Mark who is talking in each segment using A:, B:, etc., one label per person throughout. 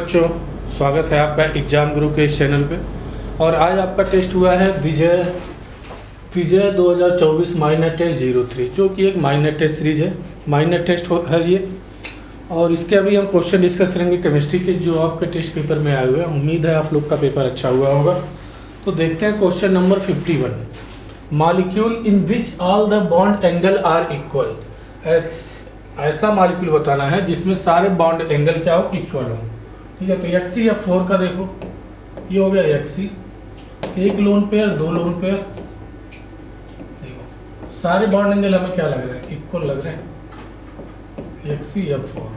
A: बच्चों, स्वागत है आपका एग्ज़ाम गुरु के इस चैनल पे। और आज आपका टेस्ट हुआ है विजय 2024 माइनर टेस्ट 03, जो कि एक माइनर टेस्ट सीरीज है। माइनर टेस्ट है ये, और इसके अभी हम क्वेश्चन डिस्कस करेंगे केमिस्ट्री के, जो आपके टेस्ट पेपर में आए हुए हैं। उम्मीद है आप लोग का पेपर अच्छा हुआ होगा। तो देखते हैं question number 51। Molecule in which all the bond angle are equal. ऐसा मॉलिक्यूल बताना है जिसमें सारे बॉन्ड एंगल क्या हो, इक्वल हो। ठीक है, तो XeF4 का देखो, ये हो गया Xe, एक लोन पेयर, दो लोन पेयर। देखो सारे बॉन्ड एंगल हमें क्या लग रहे हैं, इक्वल लग रहे हैं। XeF4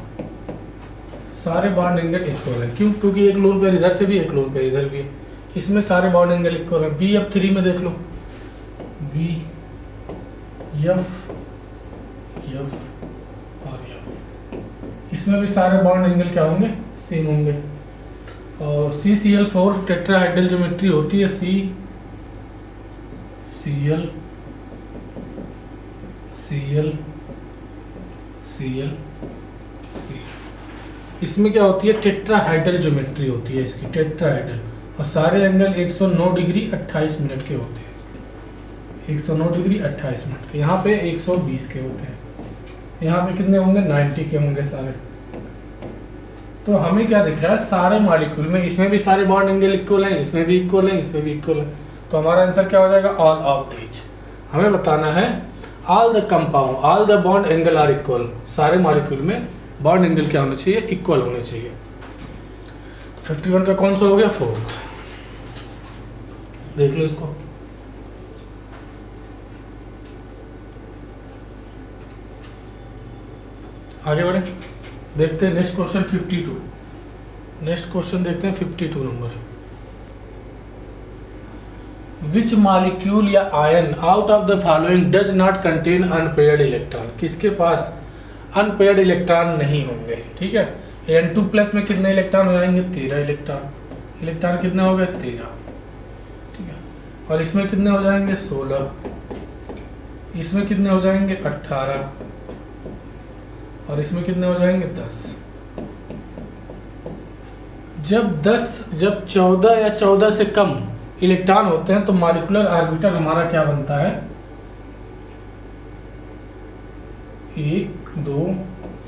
A: सारे बॉन्ड एंगल इक्वल है। क्यों? क्योंकि एक लोन पेयर इधर से भी, एक लोन पेयर इधर भी है। इसमें सारे बॉन्ड एंगल इक्वल है। BF3 में देख लो, BF और F, इसमें भी सारे बॉन्ड एंगल क्या होंगे, सेम होंगे। और CCl4 टेट्राहाइड्रल ज्योमेट्री होती है, CCl इसमें क्या होती है, टेट्राहाइड्रल ज्योमेट्री होती है इसकी, टेट्राहाइड्रल। और सारे एंगल 109 डिग्री 28 मिनट के होते हैं। 109 डिग्री 28 मिनट के। यहाँ पे 120 के होते हैं। यहाँ पे कितने होंगे, 90 के होंगे सारे। तो हमें क्या दिख रहा है, सारे मॉलिक्यूल में इसमें भी सारे बॉन्ड एंगल इक्वल हैं, इसमें भी इक्वल हैं, इसमें भी इक्वल है। तो हमारा आंसर क्या हो जाएगा, ऑल ऑफ दीज। हमें बताना है all the compound, all the bond angle are equal. सारे मॉलिक्यूल में बॉन्ड एंगल क्या होना चाहिए, इक्वल होने चाहिए। 51 का कौन सा हो गया, 4th। देख लो इसको। आगे बढ़े, देखते हैं नेक्स्ट क्वेश्चन 52। नेक्स्ट क्वेश्चन देखते हैं 52 नंबर। विच मॉलिक्यूल या ion out of the following does not contain unpaired electron. किसके पास अनपेयर्ड इलेक्ट्रॉन नहीं होंगे। ठीक है, N2+ में कितने इलेक्ट्रॉन हो जाएंगे, 13 इलेक्ट्रॉन। इलेक्ट्रॉन कितने हो गए, 13। ठीक है, और इसमें कितने हो जाएंगे, 16। इसमें कितने हो जाएंगे, 18। और इसमें कितने हो जाएंगे, 10। जब 14 या 14 से कम इलेक्ट्रॉन होते हैं तो मॉलिक्यूलर ऑर्बिटल हमारा क्या बनता है, 1 2,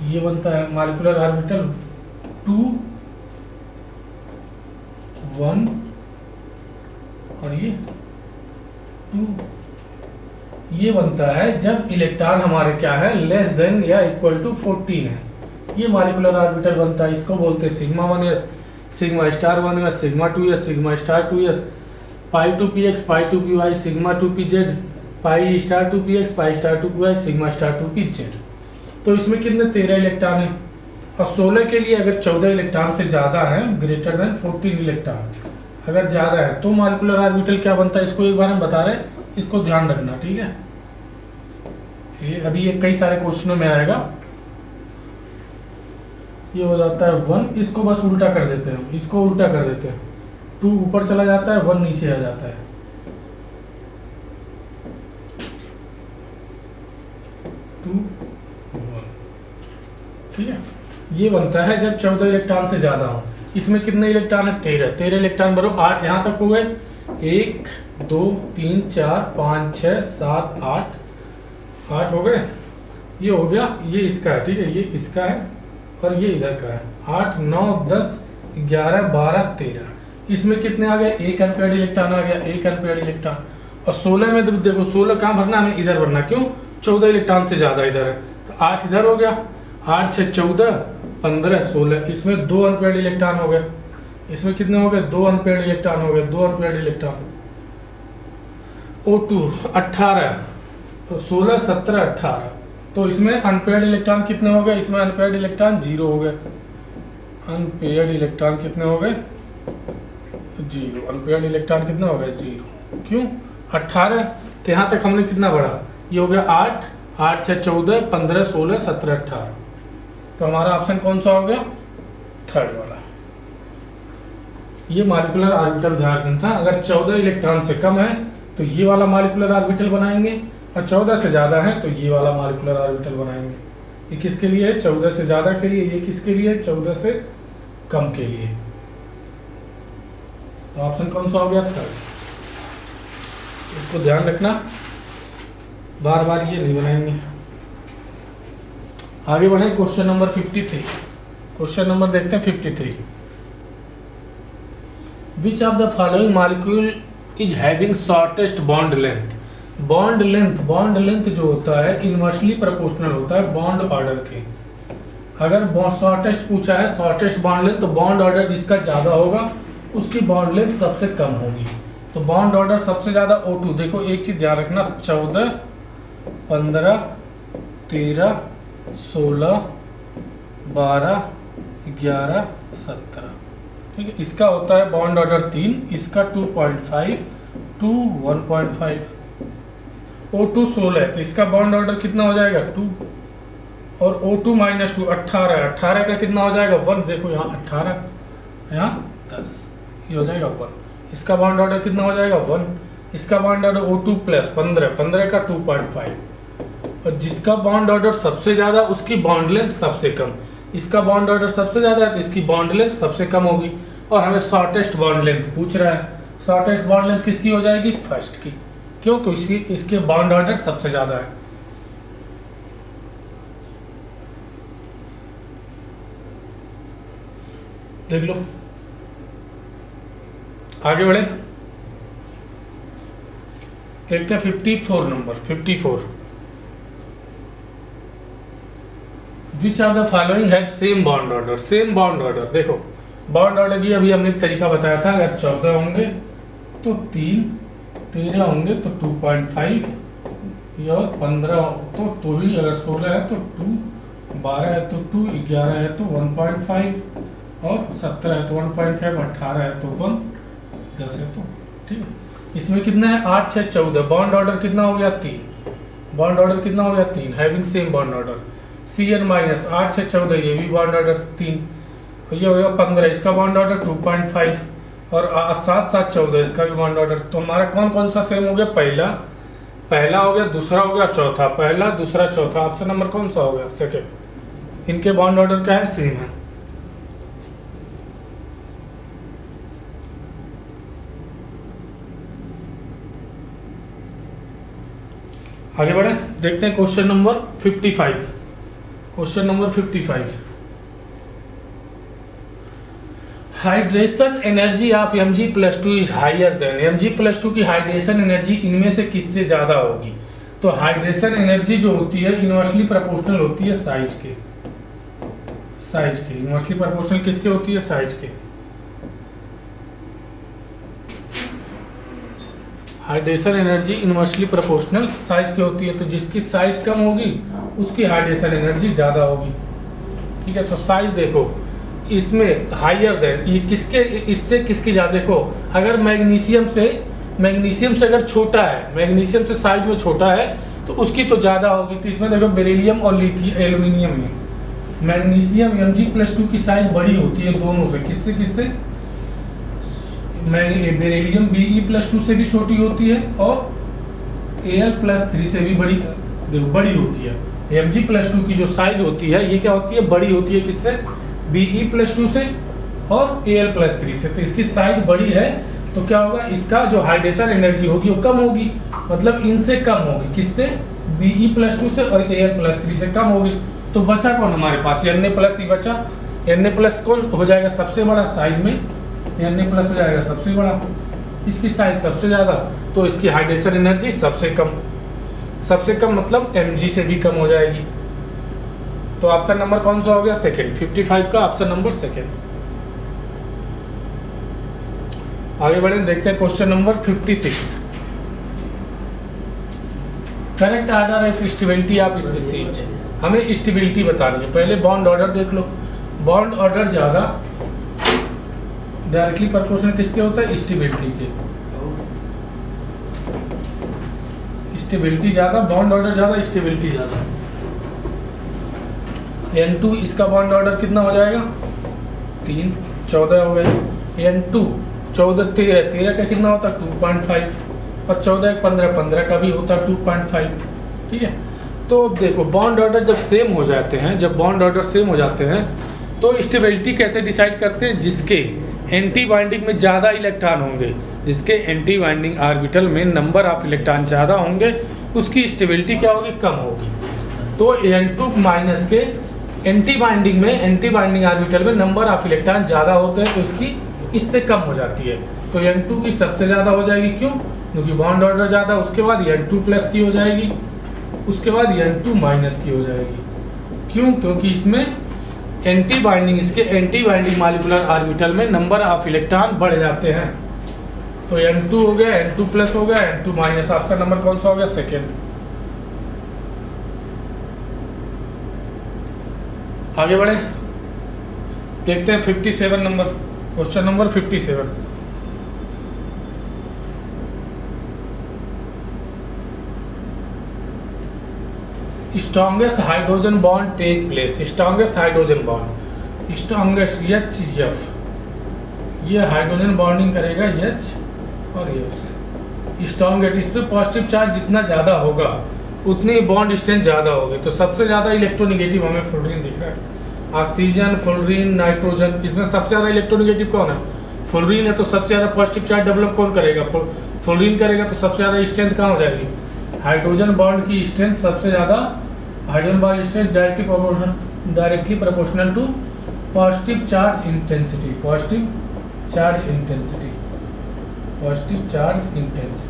A: ये बनता है मॉलिक्यूलर ऑर्बिटल 2 1, और ये 2, ये बनता है जब इलेक्ट्रॉन हमारे क्या है, लेस देन या इक्वल टू 14 है। ये मॉलिक्यूलर ऑर्बिटल बनता है। इसको बोलते हैं σ1s, σ*1s, σ2s, σ*2s, π2px, π2py, σ2pz, π*2px, π*2py, σ*2pz। तो इसमें कितने 13 इलेक्ट्रॉन है। और 16 के लिए अगर 14 इलेक्ट्रॉन से ज़्यादा है, ग्रेटर देन 14 इलेक्ट्रॉन अगर ज़्यादा है, तो मॉलिक्यूलर ऑर्बिटल क्या बनता है, इसको एक बार हम बता रहे हैं, इसको ध्यान रखना। ठीक है, ये अभी ये कई सारे क्वेश्चनों में आएगा। ये हो जाता है 1, इसको बस उल्टा कर देते हैं, इसको उल्टा कर देते हैं। 2 ऊपर चला जाता है, 1 नीचे आ जाता है। 2 1, ठीक है, ये बनता है जब 14 इलेक्ट्रॉन से ज़्यादा हो। इसमें कितने इलेक्ट्रॉन है, 13 इलेक्ट्रॉन बरो 8 यहाँ तक हो गए। 1 2 3 4 5 6 7 8 हो गए। ये हो गया, ये इसका है। ठीक है, ये इसका है और ये इधर का है। 8 9 10 11 12 13। इसमें कितने आ गए, 1 अनपेयर्ड इलेक्ट्रॉन आ गया, 1 अनपेयर्ड इलेक्ट्रॉन। और 16 में तो देखो 16 कहाँ भरना, हमें इधर भरना। क्यों, 14 इलेक्ट्रॉन से ज़्यादा इधर है, तो 8 इधर हो गया। 8 6 14 15 16। इसमें 2 अनपेयर्ड इलेक्ट्रॉन हो गए। इसमें कितने हो गए, 2 अनपेयर्ड इलेक्ट्रॉन हो गए, 2 अनपेयर्ड इलेक्ट्रॉन। O2 18, तो 16 17 18। तो इसमें अनपेयर्ड इलेक्ट्रॉन कितने हो गए, इसमें अनपेयर्ड इलेक्ट्रॉन 0 हो गए। अनपेयर्ड इलेक्ट्रॉन कितने हो गए, 0। अनपेयर्ड इलेक्ट्रॉन कितने हो गए, 0। क्यों, 18। तो यहाँ तक हमने कितना बढ़ा, ये हो गया 8 8 6 14 15 16 17 18। तो हमारा ऑप्शन कौन सा हो गया, 3rd वाला। ये मॉलिक्यूलर ऑर्बिटल ध्यान रखना, अगर 14 इलेक्ट्रॉन से कम है तो ये वाला मॉलिक्यूलर ऑर्बिटल बनाएंगे, और 14 से ज़्यादा है तो ये वाला मॉलिक्यूलर ऑर्बिटल बनाएंगे। ये किसके लिए है, 14 से ज़्यादा के लिए। ये किसके लिए है, 14 से कम के लिए। तो ऑप्शन कौन सा हो गया? थर्ड। इसको ध्यान रखना, बार बार ये नहीं बनाएंगे। आगे बढ़े क्वेश्चन नंबर 53। क्वेश्चन नंबर देखते हैं 53। विच of the following molecule is having shortest bond length? Bond length जो होता है इनवर्सली प्रोपोर्शनल होता है बॉन्ड ऑर्डर के। अगर शॉर्टेस्ट पूछा है, शॉर्टेस्ट बॉन्ड लेंथ, तो बॉन्ड ऑर्डर जिसका ज़्यादा होगा उसकी बॉन्ड लेंथ सबसे कम होगी। तो बॉन्ड ऑर्डर सबसे ज़्यादा O2। देखो एक चीज़ ध्यान रखना, 14, 15, 13, 16, 12, 11, 17, ठीक है। इसका होता है बॉन्ड ऑर्डर 3, इसका 2.5 to 1.5। O2 16 है तो इसका बॉन्ड ऑर्डर कितना हो जाएगा? 2। और O2 - 2 18 है, 18 का कितना हो जाएगा? 1। देखो यहाँ 18, यहाँ 10, ये हो जाएगा 1। इसका बॉन्ड ऑर्डर कितना हो जाएगा? 1। इसका बॉन्ड ऑर्डर O2 + 15, 15 का 2.5। और जिसका बॉन्ड ऑर्डर सबसे ज़्यादा उसकी बॉन्ड लेंथ सबसे कम। इसका बॉन्ड ऑर्डर सबसे ज़्यादा है तो इसकी बॉन्ड लेंथ सबसे कम होगी। और हमें शॉर्टेस्ट बॉन्ड लेंथ पूछ रहा है। शॉर्टेस्ट बॉन्ड लेंथ किसकी हो जाएगी? फर्स्ट की। क्यों? क्योंकि इसके बॉन्ड ऑर्डर सबसे ज़्यादा है। देख लो, आगे बढ़े, देखते हैं 54 number. 54। Which of the following have same bond order? Same bond order, देखो बॉन्ड ऑर्डर की अभी हमने एक तरीका बताया था। अगर 14 होंगे तो 3, 13 होंगे तो 2.5, और 15 तो 2 ही, अगर 16 है तो 2, 12 है तो 2, 11 है तो 1.5, और 17 है तो 1.5, 18 है तो 1, 10 है तो, ठीक है। इसमें कितना है? 8, 6, 14। बॉन्ड ऑर्डर कितना हो गया? 3। बॉन्ड ऑर्डर कितना हो गया? 3। Having same bond order. Cn - 8, 6, 14, ये भी बॉन्ड ऑर्डर 3। ये हो गया 15, इसका बॉन्ड ऑर्डर 2.5, और 7, 7, 14 इसका भी बॉन्ड ऑर्डर। तो हमारा कौन कौन सा सेम हो गया? पहला हो गया, दूसरा हो गया, चौथा। पहला, दूसरा, चौथा। ऑप्शन नंबर कौन सा हो गया? सेकेंड। इनके बॉन्ड ऑर्डर क्या है? सेम है। आगे बढ़े, देखते हैं question number 55। Question number 55। Hydration energy of Mg+2 is higher than. Mg+2 की हाइड्रेशन एनर्जी इनमें से किससे ज़्यादा होगी? तो हाइड्रेशन एनर्जी जो होती है इनवर्सली प्रोपोर्शनल होती है साइज के। इनवर्सली प्रोपोर्शनल किसके होती है? साइज के। Hydration energy inversely proportional size की होती है। तो जिसकी साइज कम होगी उसकी हाइड्रेशन एनर्जी ज़्यादा होगी, ठीक है। तो साइज देखो, इसमें हायर देन, ये किसके, इससे किसकी ज़्यादा? देखो अगर मैग्नीशियम से अगर छोटा है, मैग्नीशियम से साइज में छोटा है तो उसकी तो ज़्यादा होगी। तो इसमें देखो बेरिलियम और एल्यूमिनियम में मैग्नीशियम Mg+2 की साइज बड़ी होती है दोनों से। किससे? बेरिलियम Be+2 से भी छोटी होती है और Al+3 से भी बड़ी होती है। Mg+2 की जो साइज होती है ये क्या होती है? बड़ी होती है। किससे? Be+2 से और Al+3 से। तो इसकी साइज बड़ी है तो क्या होगा? इसका जो हाइड्रेशन एनर्जी होगी वो कम होगी, मतलब इनसे कम होगी। किससे? Be+2 से और Al+3 से कम होगी। तो बचा कौन हमारे पास? Na+ ही बचा। Na+ कौन हो जाएगा सबसे बड़ा साइज में? Na+ हो जाएगा सबसे बड़ा, इसकी साइज सबसे ज़्यादा, तो इसकी हाइड्रेशन एनर्जी सबसे कम मतलब Mg से भी कम हो जाएगी। तो ऑप्शन नंबर कौन सा हो गया? सेकेंड। 55 का ऑप्शन नंबर सेकेंड। आगे बढ़े, देखते हैं question number 56। Correct order of stability of species. हमें स्टेबिलिटी बतानी है। पहले बॉन्ड ऑर्डर देख लो। बॉन्ड ऑर्डर ज़्यादा डायरेक्टली प्रोपोर्शनल किसके होता है? स्टेबिलिटी के। स्टेबिलिटी ज़्यादा, बॉन्ड ऑर्डर ज़्यादा, स्टेबिलिटी ज़्यादा। N2 इसका बॉन्ड ऑर्डर कितना हो जाएगा? 3, 14 हो गए। N2 14, 13 का कितना होता है? 2.5, और 14, 15 का भी होता है 2.5, ठीक है। तो अब देखो बॉन्ड ऑर्डर जब सेम हो जाते हैं, तो स्टेबिलिटी कैसे डिसाइड करते हैं? जिसके एंटी बाइंडिंग में ज़्यादा इलेक्ट्रॉन होंगे, जिसके एंटी बाइंडिंग ऑर्बिटल में नंबर ऑफ इलेक्ट्रॉन ज़्यादा होंगे, उसकी स्टेबिलिटी क्या होगी? कम होगी। तो N2 माइनस के एंटी बाइंडिंग ऑर्बिटल में नंबर ऑफ इलेक्ट्रॉन ज़्यादा होते हैं, तो उसकी इससे कम हो जाती है। तो N2 की सबसे ज़्यादा हो जाएगी, क्यों? क्योंकि बॉन्ड ऑर्डर ज़्यादा, उसके बाद N2 प्लस की हो जाएगी, उसके बाद N2 माइनस की हो जाएगी। क्यों? क्योंकि इसमें इसके एंटी बाइंडिंग मॉलिक्यूलर ऑर्बिटल में नंबर ऑफ इलेक्ट्रॉन बढ़ जाते हैं। तो N2 हो गया, N2 प्लस हो गया, N2 माइनस। ऑप्शन नंबर कौन सा हो गया? सेकेंड। आगे बढ़े, देखते हैं 57 number, question number 57। Strongest hydrogen bond take place. Strongest hydrogen bond, strongest HF, ये हाइड्रोजन बॉन्डिंग करेगा H और F से। स्ट्रॉन्गेस्ट, इस पर पॉजिटिव चार्ज जितना ज़्यादा होगा उतनी बॉन्ड स्ट्रेंथ ज़्यादा होगी। तो सबसे ज़्यादा इलेक्ट्रोनिगेटिव हमें फ्लोरीन दिख रहा है। ऑक्सीजन, फ्लोरीन, नाइट्रोजन, इसमें सबसे ज़्यादा इलेक्ट्रोनिगेटिव कौन है? फ्लोरीन है। तो सबसे ज़्यादा पॉजिटिव चार्ज डेवलप कौन करेगा? फ्लोरीन करेगा। तो सबसे ज़्यादा स्ट्रेंथ कहाँ हो जाएगी? हाइड्रोजन बॉन्ड की स्ट्रेंथ सबसे ज़्यादा, hydrogen bond strength directly proportional to positive charge intensity. Positive charge intensity, positive charge intensity.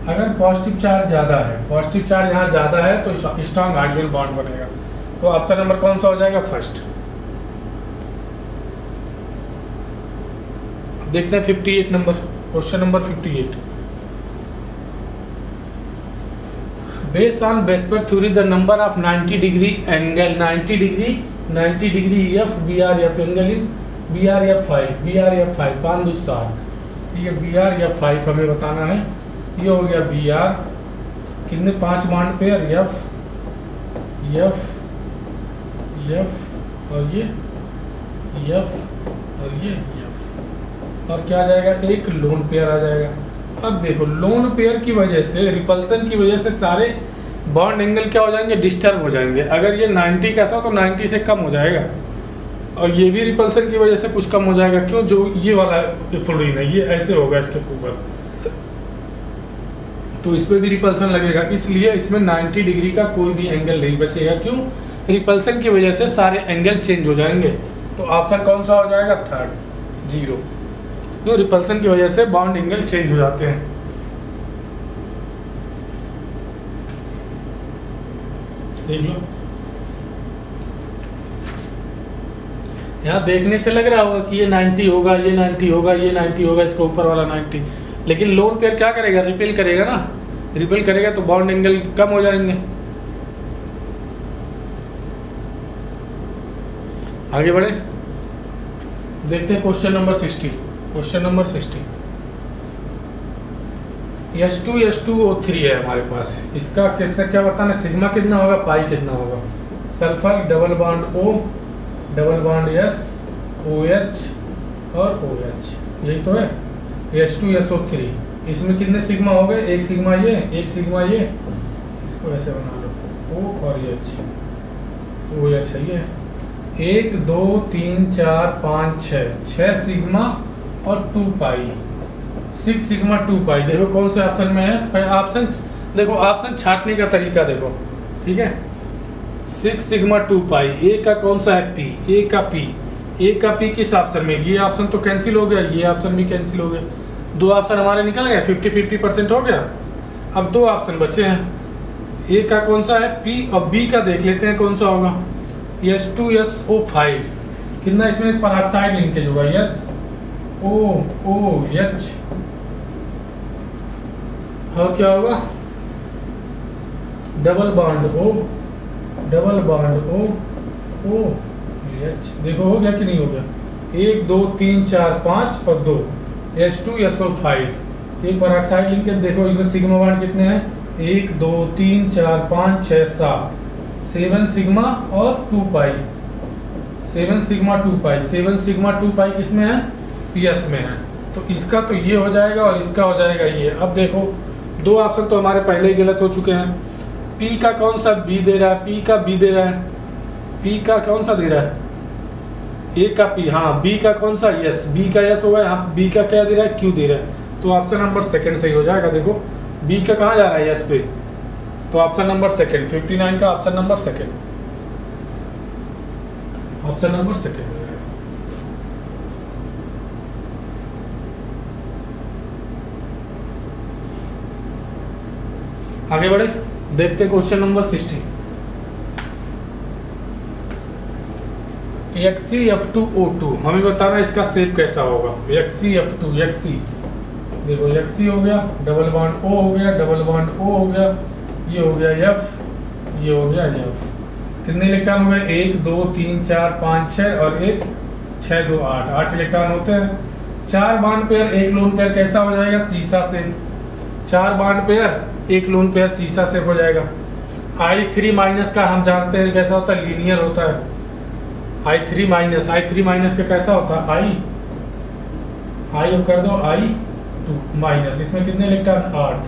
A: अगर पॉजिटिव चार्ज ज़्यादा है, पॉजिटिव चार्ज यहाँ ज़्यादा है, तो स्ट्रॉन्ग हाइड्रोजन बॉन्ड बनेगा। तो ऑप्शन नंबर कौन सा हो जाएगा? फर्स्ट। देखते हैं 58 number, question number 58। Based on VSEPR theory the number of 90 degree angle, 90 degree F BRF angle in BRF5 5 2 7। ये BRF5 हमें बताना है। ये हो गया BR, कितने 5 बॉन्ड पेयर F और ये F और ये F, और क्या आ जाएगा? एक लोन पेयर आ जाएगा। अब देखो, लोन पेयर की वजह से, रिपल्सन की वजह से सारे बॉन्ड एंगल क्या हो जाएंगे? डिस्टर्ब हो जाएंगे। अगर ये 90 का था तो 90 से कम हो जाएगा, और ये भी रिपल्सन की वजह से कुछ कम हो जाएगा। क्यों? जो ये वाला फ्लोरीन है, ये ऐसे होगा इसके ऊपर, तो इस पर भी रिपल्सन लगेगा। इसलिए इसमें 90 डिग्री का कोई भी एंगल नहीं बचेगा। क्यों? रिपल्सन की वजह से सारे एंगल चेंज हो जाएंगे। तो ऑप्शन कौन सा हो जाएगा? थर्ड, 0। तो रिपल्सन की वजह से बॉन्ड एंगल चेंज हो जाते हैं। देख लो, यहाँ देखने से लग रहा होगा कि ये 90 होगा, ये 90 होगा, ये 90 होगा, इसको ऊपर वाला 90, लेकिन लोन पेयर क्या करेगा? रिपेल करेगा ना। रिपेल करेगा तो बॉन्ड एंगल कम हो जाएंगे। आगे बढ़े, देखते हैं question number 60। Question number 60, H2SO3 है हमारे पास। इसका किसने क्या बताना? सिग्मा कितना होगा, पाई कितना होगा? Sulphur double bond O, double bond S, OH और OH, यही तो है H2SO3। इसमें कितने सिग्मा हो गए? एक सिग्मा ये, एक सिग्मा ये, इसको ऐसे बना लो, O और H, OH है ये। 1 2 3 4 5 6 सिग्मा और 2 पाई, 6 सिग्मा 2 पाई। देखो कौन से ऑप्शन में है? ऑप्शन देखो, ऑप्शन छाटने का तरीका देखो, ठीक है। 6 सिग्मा 2 पाई, ए का कौन सा है? P, ए का P किस ऑप्शन में? ये ऑप्शन तो कैंसिल हो गया, ये ऑप्शन भी कैंसिल हो गया। 2 ऑप्शन हमारे निकल गए, 50-50% हो गया। अब 2 ऑप्शन बचे हैं। ए का कौन सा है? P, और B का देख लेते हैं कौन सा होगा। H2SO5, कितना इसमें पेरोक्साइड लिंकेज होगा? SOOH, और क्या होगा? Double bond O, double bond OH। देखो हो गया कि नहीं हो गया? 1 2 3 4 5 और 2, H2SO5। एक पेरोक्साइड लिंकेज देखो, इसमें सिग्मा बॉन्ड कितने हैं? 1 2 3 4 5 6 7, 7 सिग्मा और 2 पाई, 7 सिग्मा 2 पाई, 7 सिग्मा 2 पाई किसमें है? PS में है। तो इसका तो ये हो जाएगा और इसका हो जाएगा ये। अब देखो, 2 ऑप्शन तो हमारे पहले ही गलत हो चुके हैं। पी का कौन सा बी दे रहा है, पी का बी दे रहा है, पी का कौन सा दे रहा है, ए का पी, हाँ बी का कौन सा यस, बी का यस होगा, यहाँ बी का क्या दे रहा है, क्यू दे रहा है, तो ऑप्शन नंबर सेकंड सही हो जाएगा। देखो बी का कहाँ जा रहा है, यस पे, तो ऑप्शन नंबर सेकंड, 59 का option number second, option number second. आगे बढ़े, देखते हैं क्वेश्चन नंबर 60। XeF2O2 हमें बताना इसका शेप कैसा होगा। XeF2 XE, देखो XE हो गया, डबल बॉन्ड O हो गया, डबल बॉन्ड O हो गया, ये हो गया F, ये हो गया F। कितने इलेक्ट्रॉन हो गए, 1 2 3 4 5 6 और 1 6 2 8, 8 इलेक्ट्रॉन होते हैं। 4 बॉन्ड पेयर, एक लोन पेयर कैसा हो जाएगा, सीसा से। 4 बॉन्ड पेयर, एक लोन पेयर सीसा से हो जाएगा। I3 माइनस का हम जानते हैं कैसा होता है, लीनियर होता है। I3 माइनस का कैसा होता है, I कर दो I2 माइनस, इसमें कितने इलेक्ट्रॉन, 8,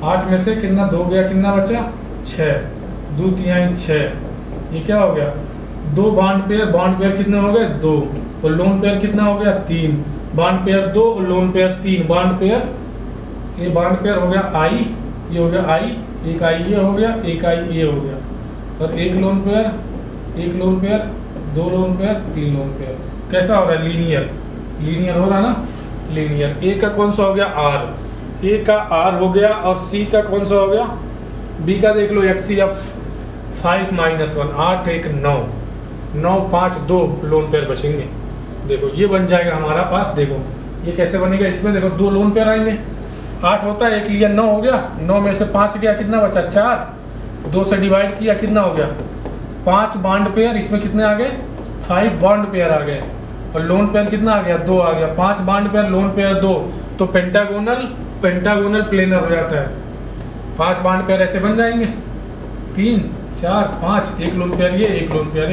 A: 8 में से कितना 2 गया, कितना बचा 6, 2 3 6, ये क्या हो गया 2 बॉन्ड पेयर कितने हो गए 2, और लोन पेयर कितना हो गया 3, बॉन्ड पेयर 2 और लोन पेयर 3, बॉन्ड पेयर, ये बॉन्ड पेयर हो गया I, ये हो गया I, एक I ये हो गया, एक I ये हो गया, और एक lone pair, 2 lone pair, 3 lone pair, कैसा हो रहा है, लीनियर हो रहा है ना, लीनियर। ए का कौन सा हो गया, R, ए का R हो गया, और सी का कौन सा हो गया, बी का देख लो, XeF5 माइनस 1, 8 1 9, 9 5 2 लोन पेयर बचेंगे। देखो ये बन जाएगा हमारा पास, देखो ये कैसे बनेगा, इसमें देखो 2 लोन पेयर आएंगे, 8 होता है, एक लिया 9 हो गया, 9 में से 5 गया, कितना बचा 4, 2 से डिवाइड किया, कितना हो गया 5 बॉन्ड पेयर, इसमें कितने आ गए 5 बॉन्ड पेयर आ गए, और लोन पेयर कितना आ गया 2 आ गया, 5 बॉन्ड पेयर लोन पेयर 2, तो पेंटागोनल प्लेनर हो जाता है। 5 बॉन्ड पेयर ऐसे बन जाएंगे, 3 4 5, एक लोन पेयर ये, एक लोन पेयर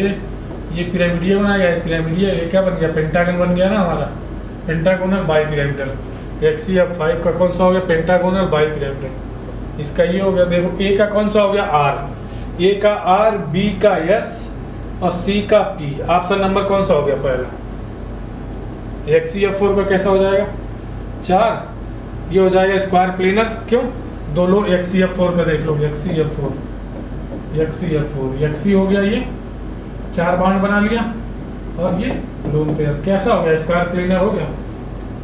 A: ये पिरामिडिया बना गया, पिरामिडिया ये क्या बन गया, पेंटागन बन गया ना हमारा, पेंटागोनल बाई पिरामिडल। XeF5 का कौन सा हो गया, पेंटागोनल बाई पिरामिडल, इसका ये हो गया। देखो ए का कौन सा हो गया R, ए का R, बी का S और सी का P, ऑप्शन नंबर कौन सा हो गया पहला, XeF4 का कैसा हो जाएगा 4, ये हो जाएगा स्क्वायर प्लेनर, क्यों दोनों XeF4 का देख लो, XeF4 Xe हो गया, ये 4 बॉन्ड बना लिया, और ये लोन पेयर कैसा हो गया, स्क्वायर प्लेनर हो गया,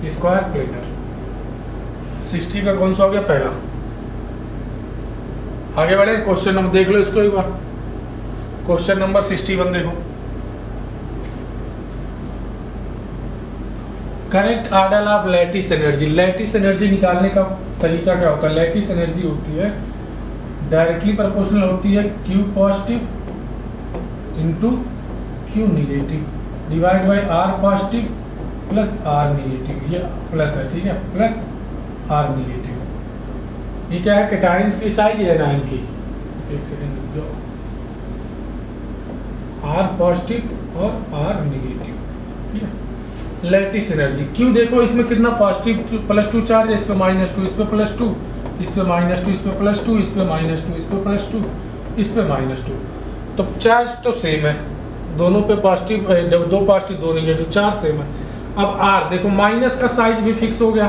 A: स्क्वायर प्लेनर। 60 का कौन सा हो गया पहला। आगे बढ़े, क्वेश्चन नंबर देख लो इसको एक बार, क्वेश्चन नंबर 61 देखो। Correct order of lattice energy. Lattice energy निकालने का तरीका क्या होता है, लैटिस एनर्जी होती है डायरेक्टली प्रोपोर्शनल होती है Q positive into Q negative divide by R positive plus R negative, ये प्लस है, ठीक है, प्लस R निगेटिव। ये क्या है, कैटायंस की साइज है ना इनकी, एक सेकंड जो R पॉजिटिव और R निगेटिव, ठीक है। लैटिस एनर्जी Q देखो, इसमें कितना पॉजिटिव +2 चार्ज है, इस पे -2, इस पे +2, इस पे -2, इस पे +2, इस पे -2, इस पे +2, इस पे -2, तो चार्ज तो सेम है, दोनों पे positive, 2 positive 2 negative, charge same है। अब R देखो, माइनस का साइज भी फिक्स हो गया,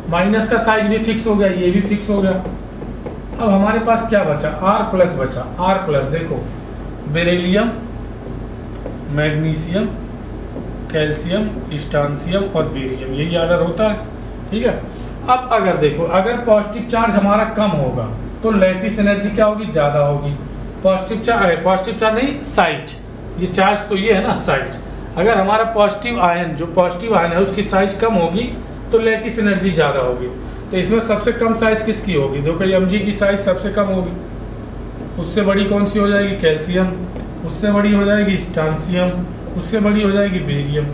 A: माइनस का साइज भी फिक्स हो गया, ये भी फिक्स हो गया। अब हमारे पास क्या बचा, R प्लस बचा, R प्लस देखो बेरिलियम, मैग्नीशियम, कैल्शियम, स्ट्रांसियम और बेरियम, यही ऑर्डर होता है, ठीक है। अब अगर देखो, अगर पॉजिटिव चार्ज हमारा कम होगा तो लैटिस एनर्जी क्या होगी, ज़्यादा होगी। पॉजिटिव चार्ज नहीं, साइज, ये चार्ज तो ये है ना साइज, अगर हमारा पॉजिटिव आयन, जो पॉजिटिव आयन है उसकी साइज कम होगी तो लैटिस एनर्जी ज़्यादा होगी। तो इसमें सबसे कम साइज किसकी होगी, देखो Mg की साइज सबसे कम होगी, उससे बड़ी कौन सी हो जाएगी, कैल्शियम, उससे बड़ी हो जाएगी स्ट्रांसियम, उससे बड़ी हो जाएगी बेरियम,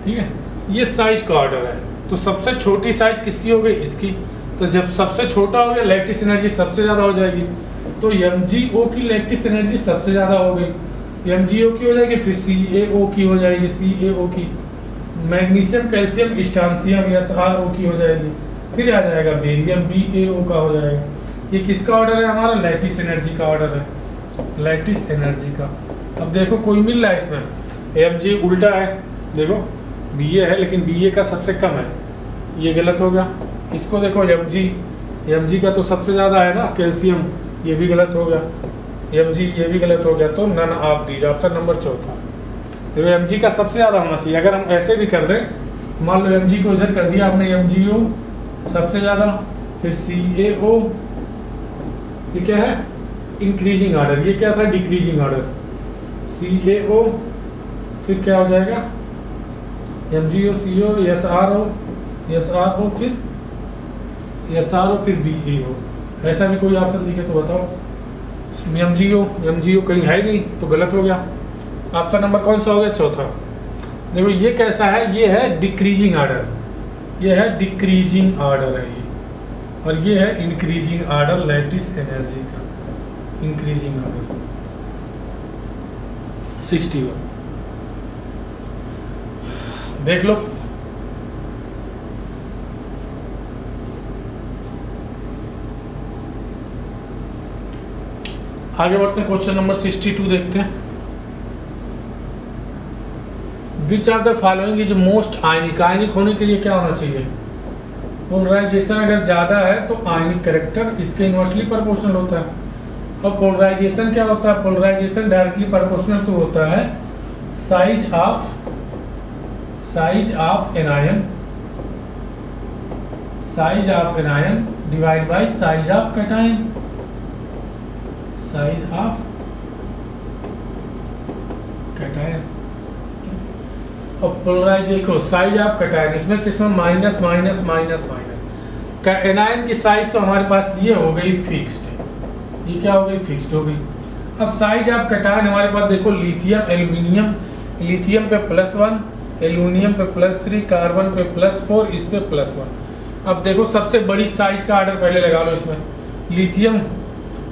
A: ठीक है। ये साइज का ऑर्डर है, तो सबसे छोटी साइज किसकी हो गई, इसकी। तो जब सबसे छोटा हो गया, लैटिस एनर्जी सबसे ज़्यादा हो जाएगी, तो MgO की लैटिस एनर्जी सबसे ज़्यादा हो गई, MgO की हो जाएगी, फिर CaO की हो जाएगी, CaO की, मैग्नीशियम, कैल्शियम, स्ट्रांसियम, SrO की हो जाएगी, फिर आ जाएगा बेरियम, BaO का हो जाएगा। ये किसका ऑर्डर है हमारा? लैटिस एनर्जी का ऑर्डर है, लैटिस एनर्जी का। अब देखो कोई मिल रहा है इसमें, Mg उल्टा है, देखो Ba है लेकिन Ba का सबसे कम है, ये गलत हो गया। इसको देखो Mg का तो सबसे ज़्यादा है ना कैल्शियम, ये भी गलत हो गया। Mg ये भी गलत हो गया, तो none of these, option number चौथा। देखो Mg का सबसे ज़्यादा होना चाहिए। अगर हम ऐसे भी कर दें, मान लो Mg को इधर कर दिया आपने, MgO सबसे ज़्यादा, फिर CaO, ये क्या है? Increasing order. ये क्या था? Decreasing order. CaO, फिर क्या हो जाएगा? MgO, CO, SRO, फिर SRO, फिर BaO। ऐसा भी कोई ऑप्शन दिखे तो बताओ। MgO कहीं है नहीं, तो गलत हो गया। ऑप्शन नंबर कौन सा हो गया? चौथा। देखो ये कैसा है? ये है डिक्रीजिंग ऑर्डर, ये है डिक्रीजिंग ऑर्डर है ये, और ये है इंक्रीजिंग ऑर्डर लैटिस एनर्जी का, इंक्रीजिंग ऑर्डर 61। देख लो। आगे बढ़ते हैं, क्वेश्चन नंबर 62 देखते हैं। Which are the following is most ionic? Ionic होने के लिए क्या होना चाहिए? पोलराइजेशन अगर ज़्यादा है तो आयनिक कैरेक्टर इसके इनवर्सली प्रोपोर्शनल होता है। और पोलराइजेशन क्या होता है? पोलराइजेशन डायरेक्टली प्रोपोर्शनल तो होता है size of anion, size of anion divide by size of cation, size of cation. और पोलराइज देखो, साइज ऑफ कैटायन, इसमें किसमें minus minus minus minus. Anion की साइज तो हमारे पास ये हो गई फिक्स्ड, ये क्या हो गई? फिक्स्ड हो गई। अब साइज ऑफ कैटायन हमारे पास देखो, लिथियम एल्यूमिनियम, लिथियम पे +1, एल्यूमिनियम पे +3, कार्बन पे +4, इस पे +1। अब देखो सबसे बड़ी साइज का ऑर्डर पहले लगा लो इसमें, लिथियम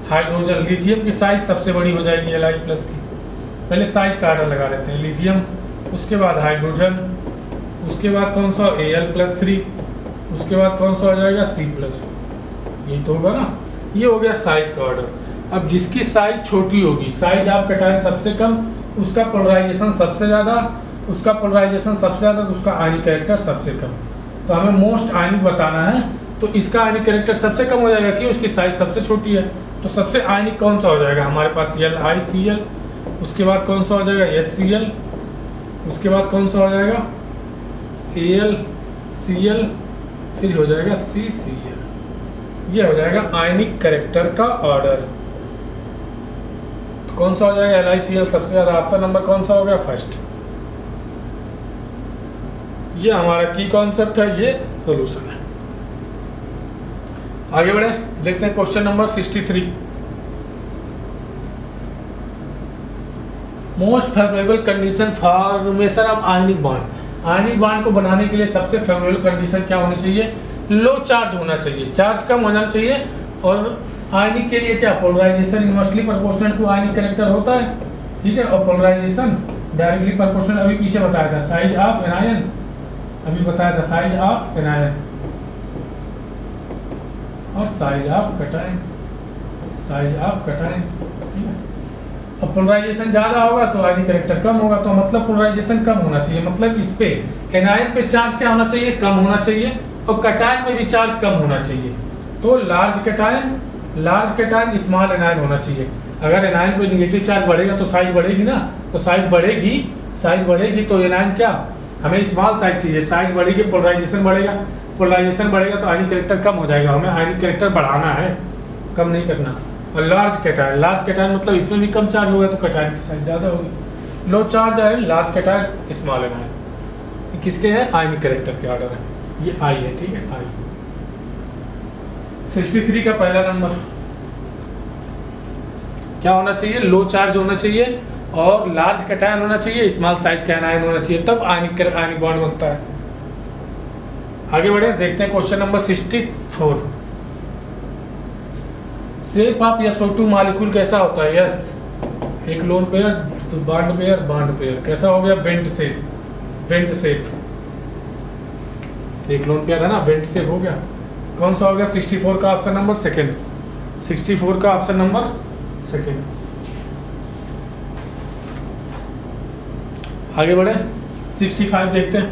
A: हाइड्रोजन, लिथियम की साइज सबसे बड़ी हो जाएगी Li+ की। पहले साइज का ऑर्डर लगा लेते हैं, लिथियम, उसके बाद हाइड्रोजन, उसके बाद कौन सा? Al+3, उसके बाद कौन सा हो जाएगा? C+4। यही तो होगा ना, ये हो गया साइज का ऑर्डर। अब जिसकी साइज छोटी होगी, साइज ऑफ कैटायन सबसे कम, उसका पोलराइजेशन सबसे ज़्यादा, उसका पोलराइजेशन सबसे ज़्यादा, तो उसका आयनिक कैरेक्टर सबसे कम। तो हमें मोस्ट आयनिक बताना है, तो इसका आयनिक कैरेक्टर सबसे कम हो जाएगा कि उसकी साइज सबसे छोटी है। तो सबसे आयनिक कौन सा हो जाएगा हमारे पास? LiCl, उसके बाद कौन सा हो जाएगा? HCl, उसके बाद कौन सा हो जाएगा? AlCl, फिर हो जाएगा CCl। ये हो जाएगा आयनिक कैरेक्टर का ऑर्डर। तो कौन सा हो जाएगा? LiCl सबसे ज़्यादा। ऑप्शन नंबर कौन सा हो गया? फर्स्ट। ये हमारा की कॉन्सेप्ट है, ये सोल्यूशन है। आगे बढ़े, देखते हैं question number 63। Most favourable condition formation of ionic bond. Ionic bond को बनाने के लिए सबसे फेवरेबल कंडीशन क्या होनी चाहिए? लो चार्ज होना चाहिए, चार्ज कम होना चाहिए। और आयनिक के लिए क्या? Polarisation inversely proportional to ionic character होता है, ठीक है। और पोलराइजेशन डायरेक्टली प्रोपोर्शनल, अभी पीछे बताया था, साइज ऑफ एनायन, अभी बताया था साइज ऑफ एनायन और size of cation, size of cation, ठीक है। अब पोलराइजेशन ज़्यादा होगा तो आयनिक कैरेक्टर कम होगा, तो मतलब पोलराइजेशन कम होना चाहिए, मतलब इस पे एनायन पे चार्ज क्या होना चाहिए? कम होना चाहिए। और कैटायन पे भी चार्ज कम होना चाहिए। तो लार्ज कैटायन स्मॉल एनायन होना चाहिए। अगर एनायन पे निगेटिव चार्ज बढ़ेगा तो साइज बढ़ेगी ना, तो साइज बढ़ेगी तो एनायन क्या? हमें स्मॉल साइज चाहिए, साइज बढ़ेगी पोलराइजेशन बढ़ेगा तो आयनिक कैरेक्टर कम हो जाएगा। हमें आयनिक कैरेक्टर बढ़ाना है, कम नहीं करना। और लार्ज कैटायन मतलब इसमें भी कम चार्ज होगा तो कैटायन की साइज ज़्यादा होगी। लो चार्ज है लार्ज कैटायन, स्मॉल एनायन, किसके हैं? आयनिक कैरेक्टर के ऑर्डर है। ये आई है, ठीक है, आई। 63 का पहला नंबर क्या होना चाहिए? लो चार्ज होना चाहिए और लार्ज कैटायन होना चाहिए, स्मॉल साइज का एनायन होना चाहिए, तब आयनिक बॉन्ड बनता है। आगे बढ़े, देखते हैं question number 64। Shape of SO2 molecule कैसा होता है? यस, एक लोन पेयर, बॉन्ड पेयर, कैसा हो गया? वेंट शेप, एक लोन पेयर है ना, वेंट शेप हो गया। कौन सा हो गया? 64 का ऑप्शन नंबर सेकंड, 64 का ऑप्शन नंबर सेकेंड। आगे बढ़े 65 देखते हैं।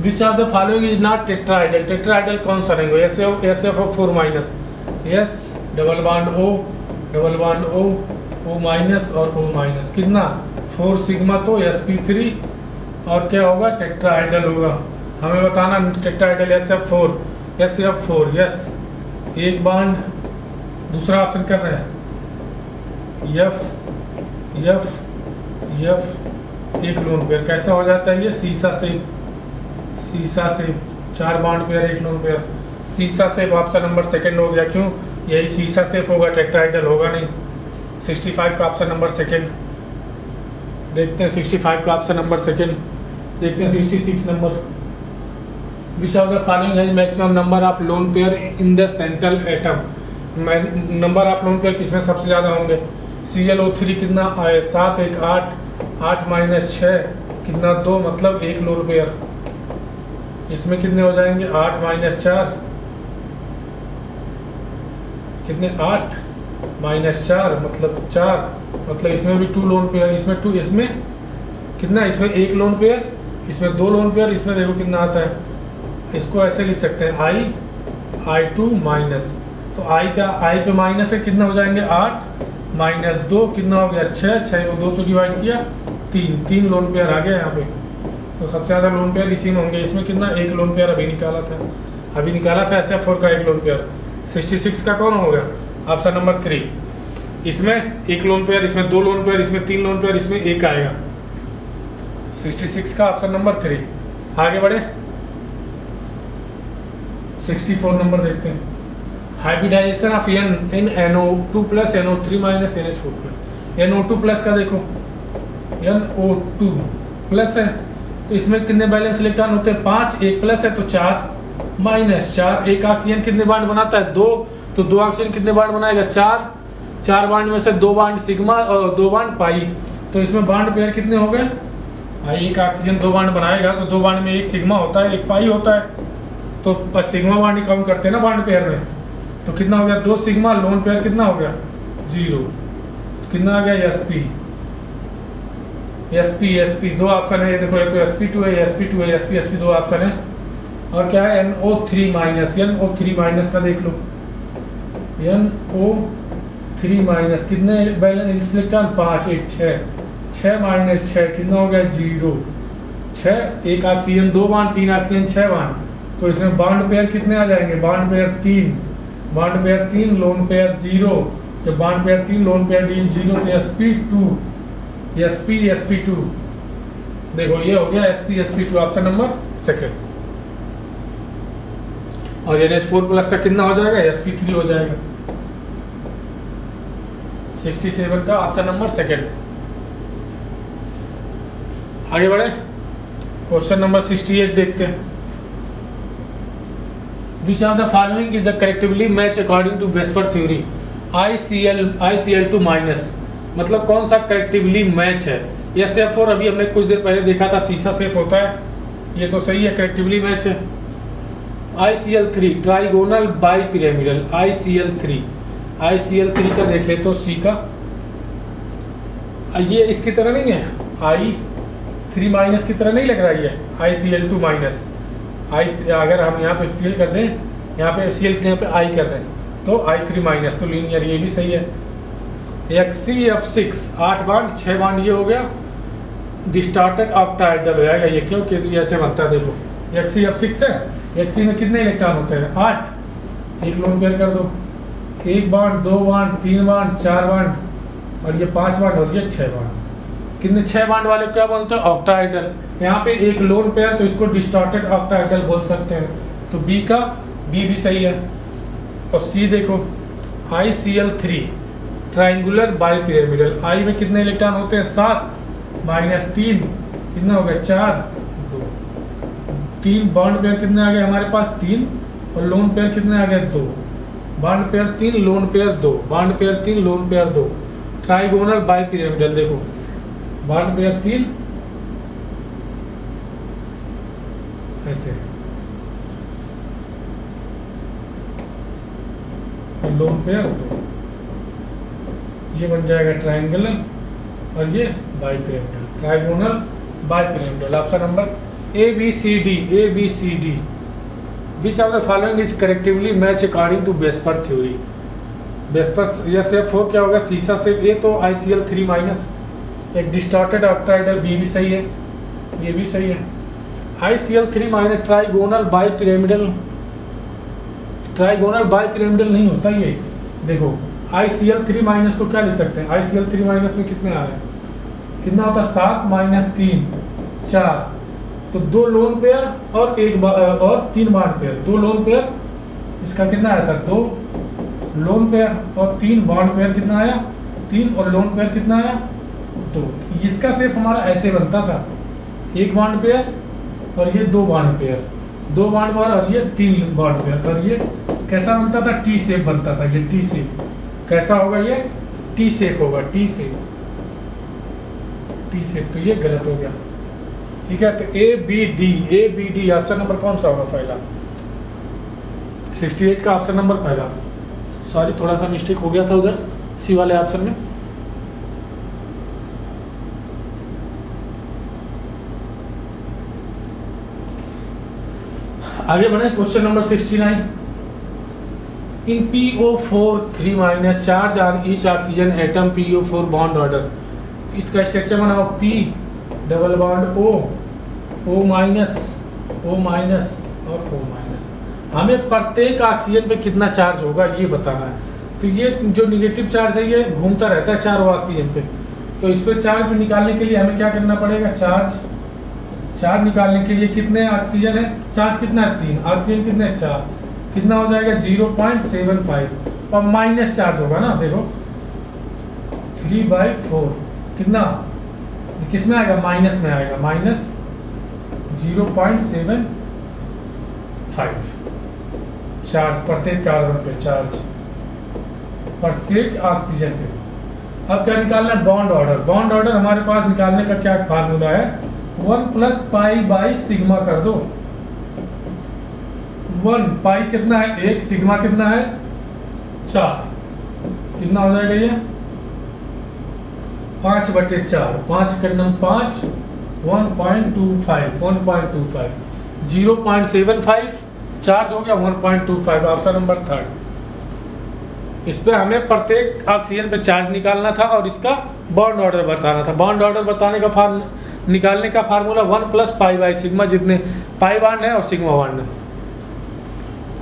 A: विच of the following is not tetrahedral. Tetrahedral कौन सा नहीं हो? SF4 minus, yes, double bond O minus और O माइनस, कितना 4 सिग्मा, तो sp3 और क्या होगा? टेट्राहाइड्रल होगा। हमें बताना टेट्राहाइड्रल SF4 यस, एक बॉन्ड, दूसरा ऑप्शन कर रहे हैं F एक लोन पेयर। कैसा हो जाता है ये? शीशा से 4 बॉन्ड पेयर, एक लोन पेयर, शीशा से ऑप्शन नंबर सेकंड हो गया। क्यों? यही शीशा से होगा, टेट्राहाइड्रल होगा नहीं। 65 का ऑप्शन नंबर सेकंड देखते हैं। 65 का ऑप्शन नंबर सेकंड देखते हैं। 66 number, which of the following has maximum number of lone pair in the central atom. Number of lone pair किसमें सबसे ज़्यादा होंगे? ClO3 कितना आए? 7 1 8, 8 माइनस 6 कितना 2, मतलब एक लोन पेयर। इसमें कितने हो जाएंगे? 8 माइनस 4 कितने? 8 माइनस 4 मतलब 4, मतलब इसमें भी 2 लोन पेयर, इसमें 2, इसमें कितना? इसमें एक लोन पेयर, इसमें 2 लोन पेयर। इसमें देखो कितना आता है, इसको ऐसे लिख सकते हैं I2 माइनस, तो I पे माइनस है, कितना हो जाएंगे? 8 माइनस 2 कितना हो गया? 6 को 2 से डिवाइड किया 3 लोन पेयर आ गया यहाँ पे। तो सबसे ज़्यादा लोन पेयर इसी में होंगे। इसमें कितना? एक लोन पेयर अभी निकाला था SF4 का एक लोन पेयर। 66 का कौन हो गया? Option number 3। इसमें एक लोन पेयर, इसमें 2 लोन पेयर, इसमें 3 लोन पेयर, इसमें एक आएगा। 66 का ऑप्शन नंबर 3। आगे बढ़े 64 नंबर देखते हैं। Hybridisation of N in NO2 plus NO3 minus NH4 plus. NO2 plus का देखो, NO2 प्लस है तो इसमें कितने बैलेंस इलेक्ट्रॉन होते हैं? 5, एक प्लस है तो 4 माइनस 4, एक ऑक्सीजन कितने बॉन्ड बनाता है? 2, तो 2 ऑक्सीजन कितने बॉन्ड बनाएगा? 4 बॉन्ड में से 2 बॉन्ड सिग्मा और 2 बॉन्ड पाई, तो इसमें बॉन्ड पेयर कितने हो गए? एक ऑक्सीजन 2 बॉन्ड बनाएगा तो 2 बॉन्ड में एक सिग्मा होता है, एक पाई होता है, तो सिग्मा बॉन्ड ही काउंट करते हैं ना बॉन्ड पेयर में। तो कितना हो गया? 2 सिग्मा, लोन पेयर कितना हो गया? 0, कितना आ गया? sp 2 ऑप्शन है, ये देखो, ये तो sp2 है, sp 2 ऑप्शन है। और क्या है? NO3 माइनस का देख लो, NO3 माइनस, कितने बैलेंस इलेक्ट्रॉन? 5 1 6 माइनस 6 कितना हो गया? 0 6, एक ऑक्सीजन 2 बॉन्ड, 3 ऑक्सीजन 6 बॉन्ड, तो इसमें बॉन्ड पेयर कितने आ जाएंगे? बॉन्ड पेयर 3, लोन पेयर 0, जब बॉन्ड पेयर 3 लोन पेयर 0 तो sp2 देखो, ये हो गया sp2 ऑप्शन नंबर सेकंड। और NH4 प्लस का कितना हो जाएगा? sp3 हो जाएगा। 67 का ऑप्शन नंबर सेकंड। आगे बढ़े क्वेश्चन नंबर 68 देखते हैं। Which of the following is the correctively match according to Vesper theory? ICl2 minus, मतलब कौन सा करेक्टिवली मैच है? SF4 अभी हमने कुछ देर पहले देखा था, शीशा सेफ होता है, ये तो सही है, करेक्टिवली मैच है। ICl3 trigonal bi pyramidal, ICl3 का देख ले तो C का, ये इसकी तरह नहीं है, I3 माइनस की तरह नहीं लग रहा है ICl2 माइनस। अगर हम यहाँ पे Cl कर दें, यहाँ पे Cl यहाँ पे I कर दें तो I3 माइनस, तो लीनियर, ये भी सही है। XCF6 8 बॉन्ड 6 बॉन्ड, ये हो गया डिस्टार्टेड ऑक्टाहेड्रल हो जाएगा ये। क्यों? क्योंकि ऐसे बनता है, देखो XCF6 है, XC में कितने इलेक्ट्रॉन होते हैं? 8, एक लोन पेयर कर दो, 1 बॉन्ड 2 बॉन्ड 3 बॉन्ड 4 बॉन्ड, और ये 5 बॉन्ड और ये 6 बॉन्ड, कितने 6 बॉन्ड वाले क्या बोलते हैं? ऑक्टाहेड्रल। यहाँ पे एक लोन पेयर, तो इसको डिस्टार्टेड ऑक्टाहेड्रल बोल सकते हैं, तो B भी सही है। और C देखो, ICl3 triangular bi pyramidal, I में कितने इलेक्ट्रॉन होते हैं? 7 माइनस 3 कितना हो गया? 4 2, 3 बॉन्ड पेयर कितने आ गए हमारे पास? 3, और लोन पेयर कितने आ गए? 2, bond pair 3 loan pair 2, bond pair 3 loan pair 2, trigonal bi pyramidal, देखो बॉन्ड पेयर 3 ऐसे, तो लोन पेयर 2, ये बन जाएगा ट्रायंगल और ये bipyramidal, trigonal bipyramidal. Option number A B C D. Which of the following is correctively match according to VSEPR theory. VSEPR या shape 4 क्या होगा, सीसा शेप। ए तो ICl3 माइनस, एक डिस्टॉर्टेड ऑक्टाइडल, बी भी सही है, ये भी सही है। ICl3 माइनस ट्राइगोनल बाइपिरामिडल नहीं होता ये। देखो ICl3 माइनस को क्या लिख सकते हैं, ICl3 माइनस में कितने आ रहे हैं, कितना होता है 7 माइनस 3 4, तो 2 लोन पेयर और 3 बॉन्ड पेयर। 2 लोन पेयर, इसका कितना आया था 2 लोन पेयर और 3 बॉन्ड पेयर, कितना आया 3, और लोन पेयर कितना आया 2। इसका शेप हमारा ऐसे बनता था, 1 बॉन्ड पेयर और ये 2 बॉन्ड पेयर, 2 बॉन्ड पेयर और ये 3 बॉन्ड पेयर, और ये कैसा बनता था, टी शेप बनता था। ये टी शेप कैसा होगा, ये टी शेप होगा, टी शेप। तो ये गलत हो गया, ठीक है। तो A B D option number कौन सा होगा पहला, 68 का ऑप्शन नंबर पहला। सॉरी, थोड़ा सा मिस्टेक हो गया था उधर सी वाले ऑप्शन में। आगे बढ़े, question number 69। In PO4 3 minus charge on each oxygen atom PO4 bond order. इसका स्ट्रक्चर बनाओ, P double bond O minus और O माइनस। हमें प्रत्येक ऑक्सीजन पे कितना चार्ज होगा ये बताना है। तो ये जो निगेटिव चार्ज है ये घूमता रहता है चारों ऑक्सीजन पे, तो इस पर चार्ज निकालने के लिए हमें क्या करना पड़ेगा, चार्ज निकालने के लिए कितने ऑक्सीजन है, चार्ज कितना है 3, ऑक्सीजन कितने 4, कितना हो जाएगा 0.75, और माइनस चार्ज होगा ना, देखो 3/4 कितना किस में आएगा, माइनस में आएगा, माइनस 0.75 चार्ज प्रत्येक कार्बन पे, चार्ज प्रत्येक ऑक्सीजन पे। अब क्या निकालना है, बॉन्ड ऑर्डर हमारे पास निकालने का क्या फार्मूला है, 1 + π/σ कर दो। 1 पाई कितना है 1, सिग्मा कितना है 4, कितना हो जाएगा ये 5/4, 5 का नंबर 5, 1.25 0.75 चार्ज हो गया 1.25, ऑप्शन नंबर 3। इस पे हमें प्रत्येक ऑक्सीजन पे चार्ज निकालना था और इसका बॉन्ड ऑर्डर बताना था। बॉन्ड ऑर्डर बताने का निकालने का फार्मूला 1 + π/σ, जितने पाई बॉन्ड है और सिग्मा बॉन्ड है।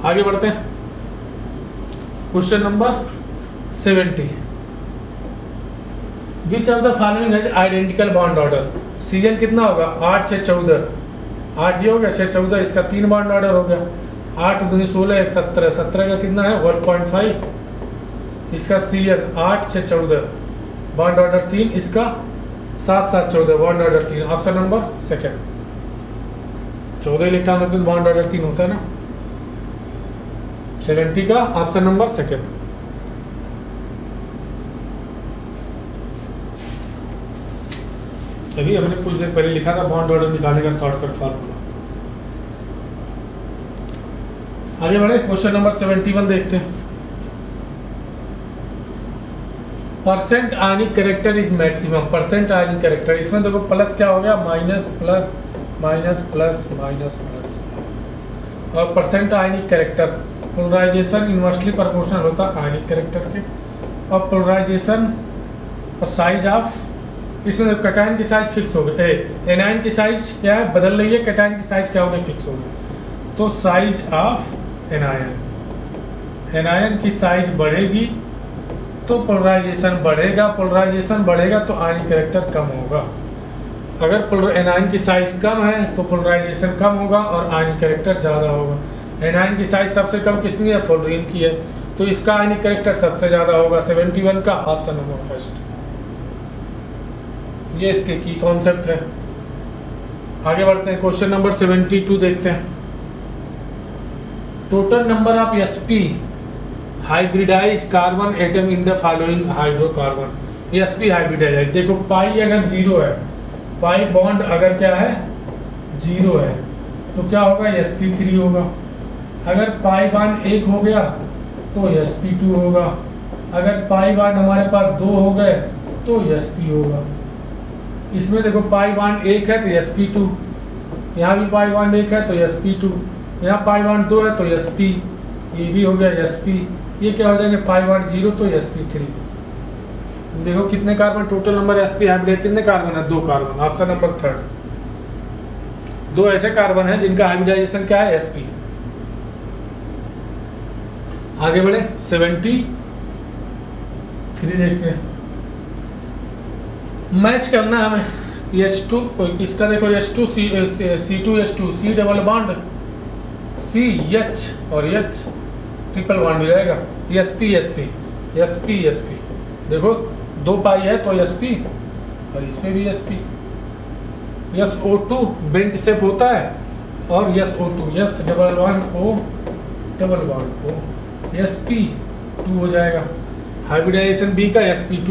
A: आगे बढ़ते हैं, question number 70। Which of the following है आइडेंटिकल बॉन्ड ऑर्डर। सीजन कितना होगा 8 से 14, 8 ये हो गया 6 14, इसका 3 बॉन्ड ऑर्डर हो गया, 8 दूनी 16 1 17, 17 का कितना है 1.5, इसका सीएन 8 से 14 बॉन्ड ऑर्डर 3, इसका 7 7 14 bond order 3, option number 2। 14 electron होते तो बॉन्ड ऑर्डर 3 होता है ना। 70 का ऑप्शन नंबर 2। अभी हमने कुछ देर पहले लिखा था बॉन्ड ऑर्डर निकालने का शॉर्टकट फार्मूला। आगे बढ़े, क्वेश्चन नंबर 71 देखते हैं। Percent ionic character is maximum, percent ionic character, इसमें देखो प्लस क्या हो गया, minus plus minus plus minus plus, और percent ionic character polarization inversely proportional होता है आयनिक कैरेक्टर के, और पोलराइजेशन और साइज ऑफ, इसमें कैटायन की साइज फिक्स हो गई, एनायन की साइज क्या है बदल रही है, कैटायन की साइज क्या हो गई फिक्स हो गई। तो साइज ऑफ एनायन, एनायन की साइज बढ़ेगी तो पोलराइजेशन बढ़ेगा, पोलराइजेशन बढ़ेगा तो आयनिक कैरेक्टर कम होगा। अगर एनायन की साइज कम है तो पोलराइजेशन कम होगा और आयनिक कैरेक्टर ज़्यादा होगा। एनायन की साइज सबसे कम किसकी है, फ्लोरीन की है, तो इसका आयनिक कैरेक्टर सबसे ज़्यादा होगा। 71 का ऑप्शन नंबर फर्स्ट, ये इसके की कॉन्सेप्ट है। आगे बढ़ते हैं, क्वेश्चन नंबर 72 देखते हैं। Total number of sp hybridise carbon atom in the following hydrocarbon. sp hybridise, देखो पाई अगर 0 है, पाई बॉन्ड अगर क्या है 0 है तो क्या होगा sp3 होगा। अगर पाई बॉन्ड 1 हो गया तो sp2 होगा। अगर पाई बॉन्ड हमारे पास 2 हो गए तो sp होगा। इसमें देखो पाई बॉन्ड 1 है तो sp2, यहाँ भी पाई बॉन्ड 1 है तो sp2, यहाँ पाई बॉन्ड 2 है तो sp, ये भी हो गया sp, ये क्या हो जाएंगे पाई बॉन्ड 0 तो sp3। देखो कितने carbon total number sp hybrid, कितने कार्बन है? 2 कार्बन, ऑप्शन नंबर 3। 2 ऐसे कार्बन हैं जिनका हाइब्रिडाइजेशन क्या है? sp। आगे बढ़े 73 देखते हैं। मैच करना है हमें H2, इसका देखो H2 C2H2 C double bond CH और H ट्रिपल बॉन्ड हो जाएगा sp देखो 2 पाई है तो sp और इसमें भी sp। SO2 बेंट शेप होता है और SO2 S double bond O double bond O sp2 हो जाएगा। हाइब्रिडाइजेशन B का sp2,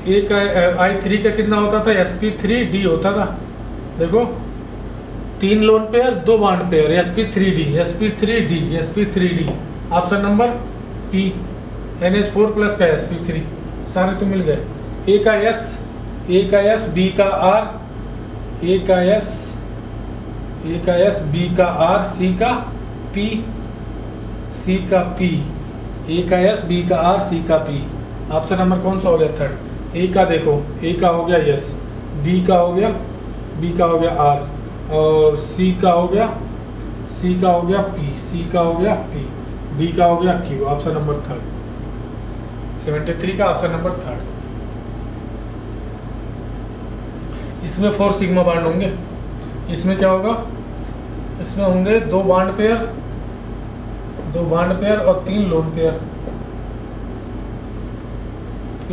A: A का I3 का कितना होता था? sp3d होता था। देखो 3 loan pair 2 bond pair sp3d option number P। NH4 plus का sp3, सारे तो मिल गए। A का S B का R, A का S B का R, C का P, A का S B का R, C का P। ऑप्शन नंबर कौन सा हो गया? 3rd। A का देखो, A का हो गया S, B का हो गया R और C का हो गया P, C का हो गया P, D का हो गया Q। Option number 3rd। 73 का ऑप्शन नंबर 3rd। इसमें 4 सिग्मा बॉन्ड होंगे। इसमें क्या होगा? इसमें होंगे 2 बॉन्ड पेयर और 3 लोन पेयर।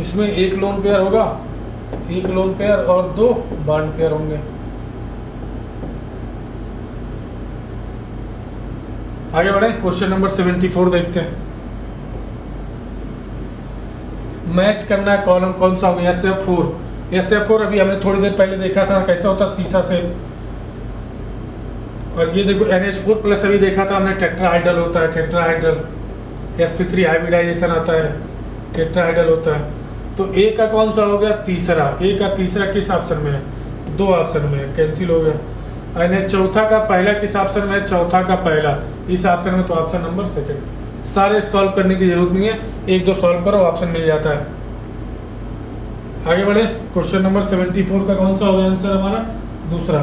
A: इसमें 1 लोन पेयर होगा, 1 लोन पेयर और 2 बॉन्ड पेयर होंगे। आगे बढ़े क्वेश्चन नंबर 74 देखते हैं। मैच करना है कॉलम कौन सा होगा? SF4 अभी हमने थोड़ी देर पहले देखा था कैसा होता शीशा से। और ये देखो NH4 प्लस अभी देखा था हमने, टेट्राहाइड्रल होता है, टेट्राहाइड्रल। sp3 हाइब्रिडाइजेशन आता है, टेट्राहाइड्रल होता है। तो A का कौन सा हो गया? तीसरा। A का तीसरा किस ऑप्शन में है? 2 ऑप्शन में है, कैंसिल हो गया। NH चौथा का पहला किस ऑप्शन में है? चौथा का पहला इस ऑप्शन में, तो ऑप्शन नंबर 2nd। सारे सॉल्व करने की जरूरत नहीं है, 1-2 सॉल्व करो ऑप्शन मिल जाता है। आगे बढ़े क्वेश्चन नंबर 74 का कौन सा होगा आंसर हमारा? दूसरा।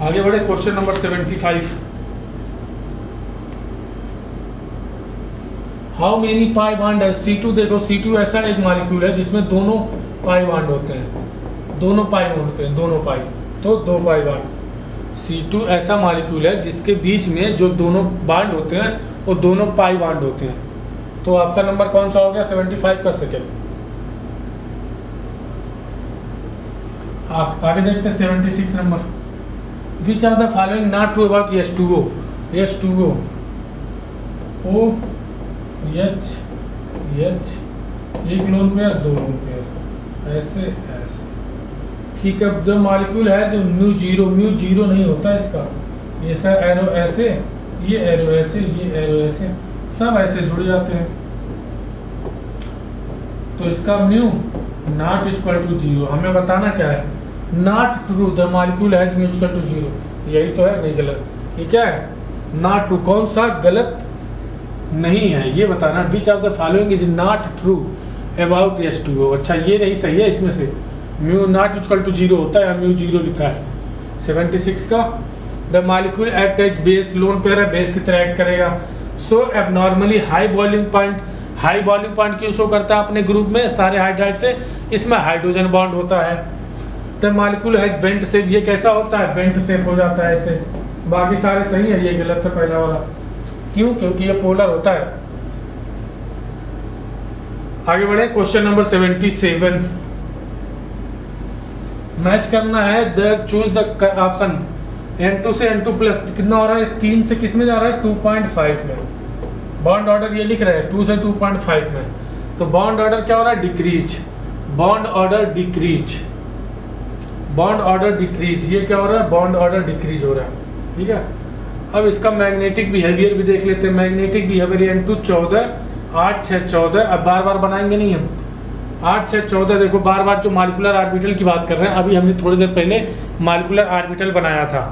A: आगे बढ़े question number 75। How many pi bond है? C2 देखो, C2 ऐसा एक मॉलिक्यूल है जिसमें दोनों पाई बॉन्ड होते हैं, दोनों पाई तो 2 पाई बॉन्ड। C2 ऐसा मॉलिक्यूल है जिसके बीच में जो दोनों बॉन्ड होते हैं वो दोनों पाई बॉन्ड होते हैं। तो ऑप्शन नंबर कौन सा हो गया? 75 का 2nd। आगे देखते हैं 76 number. Which are the following not true about H2O? H2O O H 1 lone pair 2 lone pair, ऐसे ठीक है। जो मॉलिक्यूल है जो म्यू जीरो नहीं होता इसका, ये सब एरो ऐसे, ये एरो ऐसे, ये एरो ऐसे, सब ऐसे जुड़ जाते हैं। तो इसका म्यू नॉट इक्वल टू 0। हमें बताना क्या है? Not true the molecule has mu equal to 0, यही तो है, नहीं गलत। ये क्या है? नॉट ट्रू, कौन सा गलत नहीं है ये बताना। विच of the following is not true about H2O? अच्छा ये नहीं सही है इसमें से, म्यू नॉट इक्वल टू 0 होता है, म्यू 0 लिखा है। 76 का the molecule act as base, lone pair है, बेस की तरह एक्ट करेगा। So abnormally high boiling point क्यों शो करता है अपने ग्रुप में सारे हाइड्राइड से? इसमें हाइड्रोजन बॉन्ड होता है। The molecule has bent shape, ये कैसा होता है? बेंट शेप हो जाता है ऐसे। बाकी सारे सही है, ये गलत है पहला वाला। क्यों? क्योंकि ये पोलर होता है। आगे बढ़े क्वेश्चन नंबर 77। मैच करना है चूज द ऑप्शन N2 से N2 प्लस कितना हो रहा है? 3 से किस में जा रहा है? 2.5 में। बॉन्ड ऑर्डर ये लिख रहे हैं 2 से 2.5 में, तो बॉन्ड ऑर्डर क्या हो रहा है? डिक्रीज। बॉन्ड ऑर्डर डिक्रीज, ये क्या हो रहा है? बॉन्ड ऑर्डर डिक्रीज हो रहा है। ठीक है। अब इसका मैग्नेटिक बिहेवियर भी देख लेते हैं। Magnetic behaviour N2 14, 8 6 14। अब बार बार बनाएंगे नहीं हम, 8 6 14। देखो बार बार जो मॉलिक्यूलर ऑर्बिटल की बात कर रहे हैं, अभी हमने थोड़ी देर पहले मॉलिक्यूलर ऑर्बिटल बनाया था,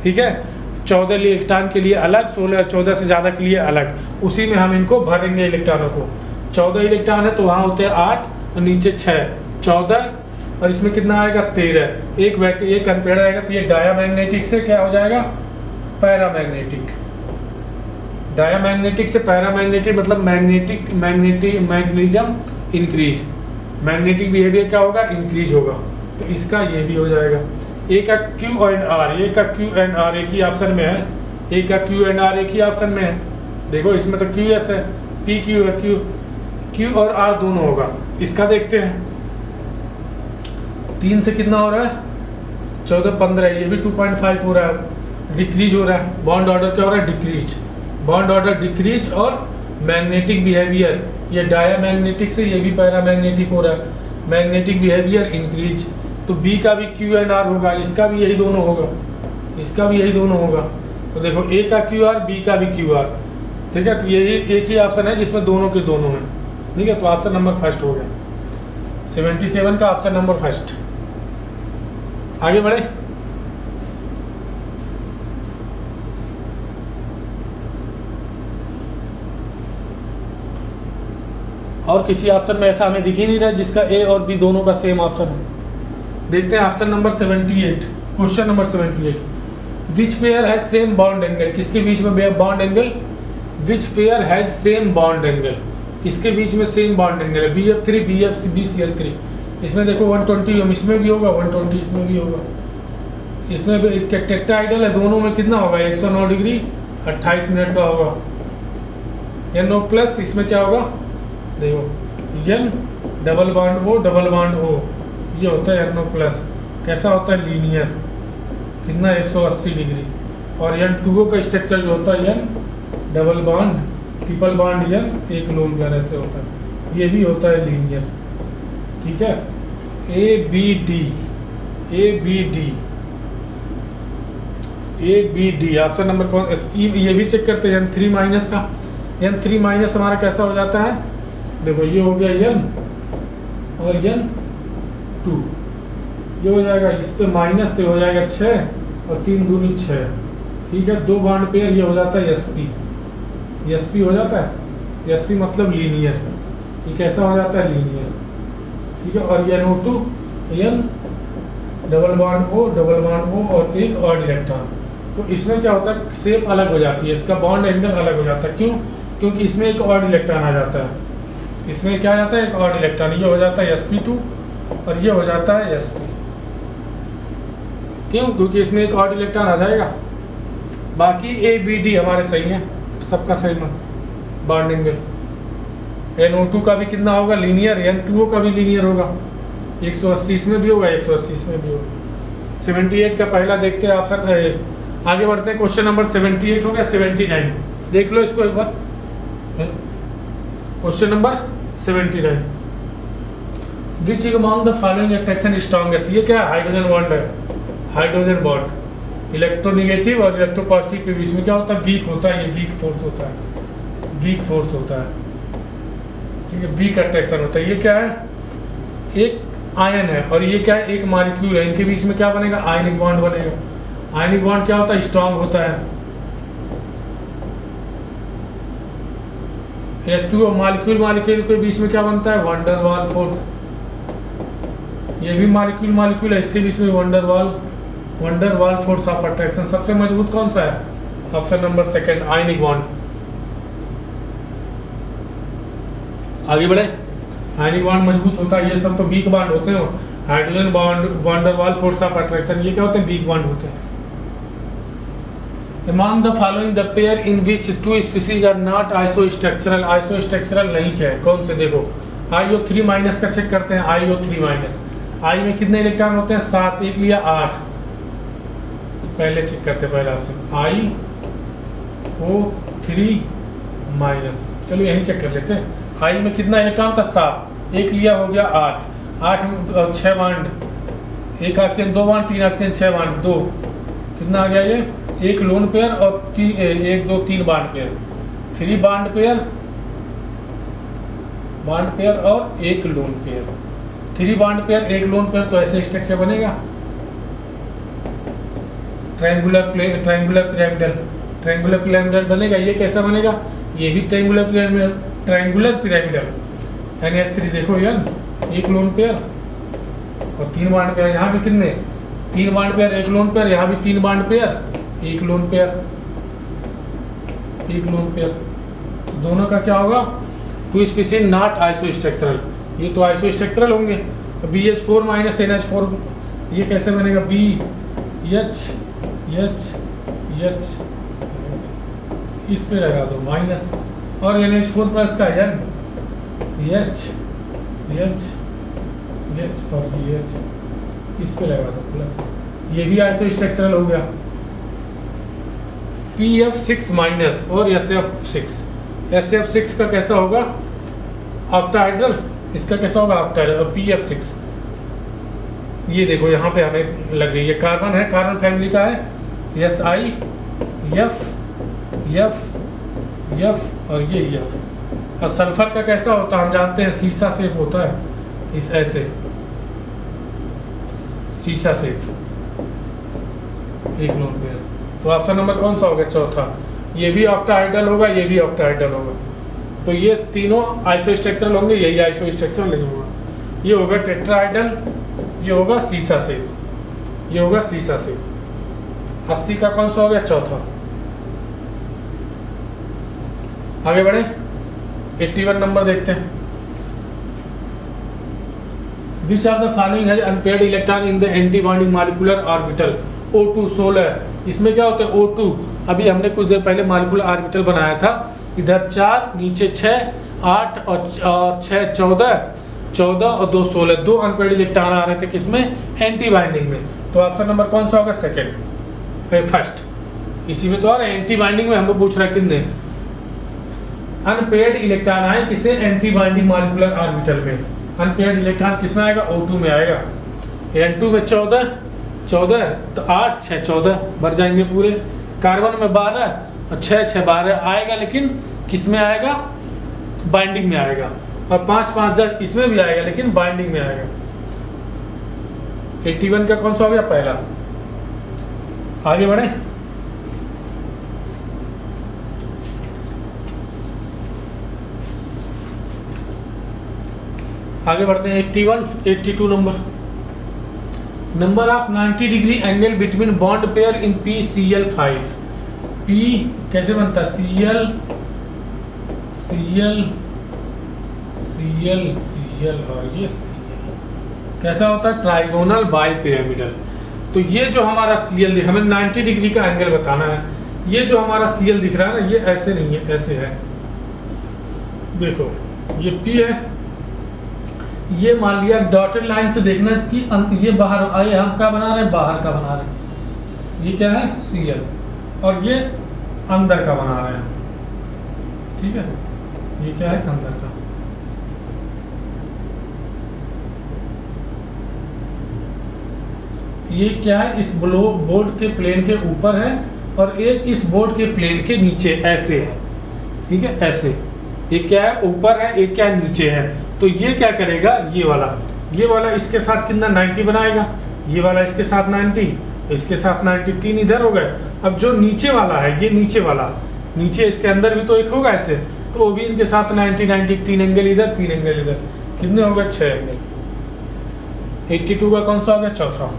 A: ठीक है। 14 इलेक्ट्रॉन के लिए अलग, 16 14 से ज़्यादा के लिए अलग, उसी में हम इनको भरेंगे इलेक्ट्रॉनों को। 14 इलेक्ट्रॉन है तो वहाँ होते हैं 8 और नीचे 6, 14 और इसमें कितना आएगा 13। एक अनपेयर आएगा, तो ये डायामैग्नेटिक से क्या हो जाएगा, पैरामैग्नेटिक। डायामैग्नेटिक से पैरामैग्नेटिक मतलब मैग्नेटिज्म इंक्रीज, मैग्नेटिक बिहेवियर क्या होगा, इंक्रीज होगा। तो इसका ये भी हो जाएगा। ए का क्यू एंड आर, ए का क्यू एंड आर एक ही ऑप्शन में है, ए का क्यू एंड आर एक ही ऑप्शन में है। देखो इसमें तो क्यू एस है, पी क्यू है, क्यू और आर दोनों होगा। इसका देखते हैं, 3 से कितना हो रहा है, 14 15, ये भी 2.5 हो रहा है, डिक्रीज हो रहा है। बॉन्ड ऑर्डर क्या हो रहा है, डिक्रीज, बॉन्ड ऑर्डर डिक्रीज। और मैग्नेटिक बिहेवियर, ये डायामैग्नेटिक से ये भी पैरामैग्नेटिक हो रहा है, मैग्नेटिक बिहेवियर इंक्रीज। तो बी का भी क्यू एंड आर होगा, इसका भी यही दोनों होगा, इसका भी यही दोनों होगा। तो देखो ए का क्यू आर, बी का भी क्यू आर, ठीक है। तो यही एक ही ऑप्शन है जिसमें दोनों के दोनों हैं, ठीक है। तो ऑप्शन नंबर फर्स्ट हो गया, 77 का ऑप्शन नंबर फर्स्ट। आगे बढ़े। और किसी ऑप्शन में ऐसा हमें दिख ही नहीं रहा जिसका ए और बी दोनों का सेम ऑप्शन है। देखते हैं option number 78, question number 78। Which pair has same bond angle, किसके बीच में bond angle, which pair has same bond angle, किसके बीच में सेम बॉन्ड एंगल है, BF3 BCl3। इसमें देखो 120 इसमें भी होगा, 120 इसमें भी होगा, इसमें भी टेट्राहाइड्रल है, दोनों में कितना होगा, 109 डिग्री 28 मिनट का होगा। NO प्लस, इसमें क्या होगा, देखो N double bond O double bond O, ये होता है NO प्लस। कैसा होता है, लीनियर, कितना 180 डिग्री। और N2O का स्ट्रक्चर जो होता है N double bond triple bond N एक लोन पेयर ऐसे होता है, ये भी होता है लीनियर, ठीक है। ABD ऑप्शन नंबर कौन, ये भी चेक करते हैं N3 माइनस का। N3 माइनस हमारा कैसा हो जाता है, देखो ये हो गया N और N2, ये हो जाएगा, इस पे माइनस तो हो जाएगा 6 और 3 दूनी 6, ठीक है। 2 बॉन्ड पेयर, ये हो जाता है SP हो जाता है, SP मतलब लीनियर, ये कैसा हो जाता है, लीनियर, ठीक है। और NO2 N double bond O double bond O और एक और इलेक्ट्रॉन। तो इसमें क्या होता है, शेप अलग हो जाती है, इसका बॉन्ड एंगल अलग हो जाता है। क्यों, क्योंकि इसमें एक और इलेक्ट्रॉन आ जाता है, इसमें क्या आ जाता है, एक और इलेक्ट्रॉन, ये हो जाता है sp2 और ये हो जाता है sp। क्यों, क्योंकि इसमें एक और इलेक्ट्रॉन आ जाएगा। बाकी ABD हमारे सही है, सबका सही है बॉन्ड एंगल। NO2 का भी कितना होगा, लीनियर, N2O का भी लीनियर होगा, 180 इसमें भी होगा, 180 इसमें भी होगा। 78 का पहला देखते हैं ऑप्शन। आगे बढ़ते हैं, क्वेश्चन नंबर 78 हो गया। 79 देख लो इसको एक बार, question number 79। Which among the following attraction strongest, ये क्या है, हाइड्रोजन बॉन्ड है, हाइड्रोजन बॉन्ड। इलेक्ट्रोनेगेटिव और इलेक्ट्रोपॉजिटिव के बीच में क्या होता है, वीक होता है, ये वीक फोर्स होता है, वीक फोर्स होता है, ठीक है, वीक अट्रैक्शन होता है। ये क्या है, एक आयन है और ये क्या है, एक मॉलिक्यूल है, इनके बीच में क्या बनेगा, आयनिक बॉन्ड बनेगा। आयनिक बॉन्ड क्या होता है, स्ट्रॉन्ग होता है। H2O मॉलिक्यूल के बीच में क्या बनता है, वंडर वाल फोर्स। ये भी मॉलिक्यूल है, इसके बीच में वंडर वाल फोर्स ऑफ अट्रैक्शन। सबसे मजबूत कौन सा है, option number second, ionic bond. आगे बढ़े, आयनिक बॉन्ड मजबूत होता है, ये सब तो वीक बॉन्ड होते हैं। हाइड्रोजन बॉन्ड, वंडर वाल फोर्स ऑफ अट्रैक्शन, ये क्या होते हैं, वीक बॉन्ड होते हैं। Among the following the pair in which two species are not isostructural, isostructural नहीं है, कौन से, देखो IO3 माइनस का चेक करते हैं। IO3 माइनस, I में कितने इलेक्ट्रॉन होते हैं, 7, एक लिया 8। पहले चेक करते हैं, पहला ऑप्शन IO3 माइनस, चलो यही चेक कर लेते हैं। I में कितना इलेक्ट्रॉन था, 7, एक लिया हो गया 8 में 6 बॉन्ड, एक ऑक्सीजन 2 बॉन्ड, 3 ऑक्सीजन 6 बॉन्ड 2, कितना आ गया ये एक लोन पेयर और 1 2 3 बॉन्ड पेयर, 3 बॉन्ड पेयर और एक लोन पेयर, 3 बॉन्ड पेयर एक लोन पेयर, तो ऐसे स्ट्रक्चर बनेगा। ट्रायंगुलर पिरामिडल बनेगा। ये कैसा बनेगा? ये भी ट्रायंगुलर पिरामिडल NH3 देखो यार, एक लोन पेयर और 3 बॉन्ड पेयर। यहाँ भी कितने? 3 बॉन्ड पेयर एक लोन पेयर, यहाँ भी 3 बॉन्ड पेयर एक लोन पेयर। दोनों का क्या होगा? 2 स्पीशीज नॉट आइसोस्ट्रक्चरल, ये तो आइसोस्ट्रक्चरल होंगे। BH4 माइनस NH4 ये कैसे बनेगा? BH इस पे लगा दो माइनस, और NH4 प्लस का H और BH इस पे लगा दो प्लस, ये भी आइसोस्ट्रक्चरल हो गया। PF6 माइनस और SF6 का कैसा होगा? ऑक्टाहेड्रल। इसका कैसा होगा? ऑक्टाहेड्रल। और PF6 ये देखो यहाँ पे हमें लग रही है, कार्बन है, कार्बन फैमिली का है, SI F और ये F। और सल्फर का कैसा होता है? हम जानते हैं सीसा शेप होता है, इस ऐसे सीसा शेप, एक लोन पेयर। तो ऑप्शन नंबर कौन सा होगा? चौथा। ये भी ऑक्टाहेड्रल होगा, ये भी ऑक्टाहेड्रल होगा। तो ये तीनों आइसोस्ट्रक्चरल होंगे, यही आइसोस्ट्रक्चरल नहीं होगा। ये होगा टेट्राहेड्रल, ये होगा सीसा शेप, ये होगा सीसा शेप। 80 का कौन सा हो गया? चौथा। आगे बढ़े, 81 नंबर देखते हैं। विच of the following has unpaired electron in the anti bonding molecular orbital? O2 16। इसमें क्या होता है? O2 अभी हमने कुछ देर पहले मॉलिक्यूलर ऑर्बिटल बनाया था, इधर 4 नीचे 6 8 और 6 14 और 2 16, 2 अनपेयर्ड इलेक्ट्रॉन आ रहे थे किसमें? एंटी बाइंडिंग में। तो ऑप्शन नंबर कौन सा होगा? Second, first. इसी में तो आ रहा है एंटी बाइंडिंग में, हमको पूछ रहा है कितने अनपेयर्ड इलेक्ट्रॉन आए किसे? एंटी बाइंडिंग मॉलिक्यूलर ऑर्बिटल में। अनपेयर्ड इलेक्ट्रॉन किस में आएगा? O2 में आएगा। N2 में 14 तो 8 6 14 भर जाएंगे पूरे। कार्बन में 12 और 6 6 12 आएगा, लेकिन किस में आएगा? बाइंडिंग में आएगा। और 5 5 10 इसमें भी आएगा, लेकिन बाइंडिंग में आएगा। 81 का कौन सा हो गया? पहला। आगे बढ़े, आगे बढ़ते हैं। 82 number of 90 degree angle between bond pair in PCl5। P कैसे बनता है? Cl और ये Cl कैसा होता है? Trigonal bi pyramidal. तो ये जो हमारा Cl हमें 90 डिग्री का एंगल बताना है। ये जो हमारा Cl दिख रहा है ना, ये ऐसे नहीं है, ऐसे है। देखो ये P है, ये मान लिया डॉटेड लाइन से देखना कि ये बाहर आए, हम क्या बना रहे हैं? बाहर का बना रहे हैं। ये क्या है? Cl, और ये अंदर का बना रहे हैं। ठीक है, ये क्या है? अंदर का। ये क्या है? इस बोर्ड के प्लेन के ऊपर है, और एक इस बोर्ड के प्लेन के नीचे ऐसे है। ठीक है, ऐसे। ये क्या है? ऊपर है, एक क्या है? नीचे है। तो ये क्या करेगा? ये वाला इसके साथ कितना? 90 बनाएगा। ये वाला इसके साथ 90, इसके साथ 90, 3 इधर हो गए। अब जो नीचे वाला है, ये नीचे वाला, नीचे इसके अंदर भी तो एक होगा ऐसे, तो वो भी इनके साथ 90 3 एंगल इधर, 3 एंगल इधर, कितने हो गए? 6 एंगल। 82 का कौन सा हो गया? चौथा।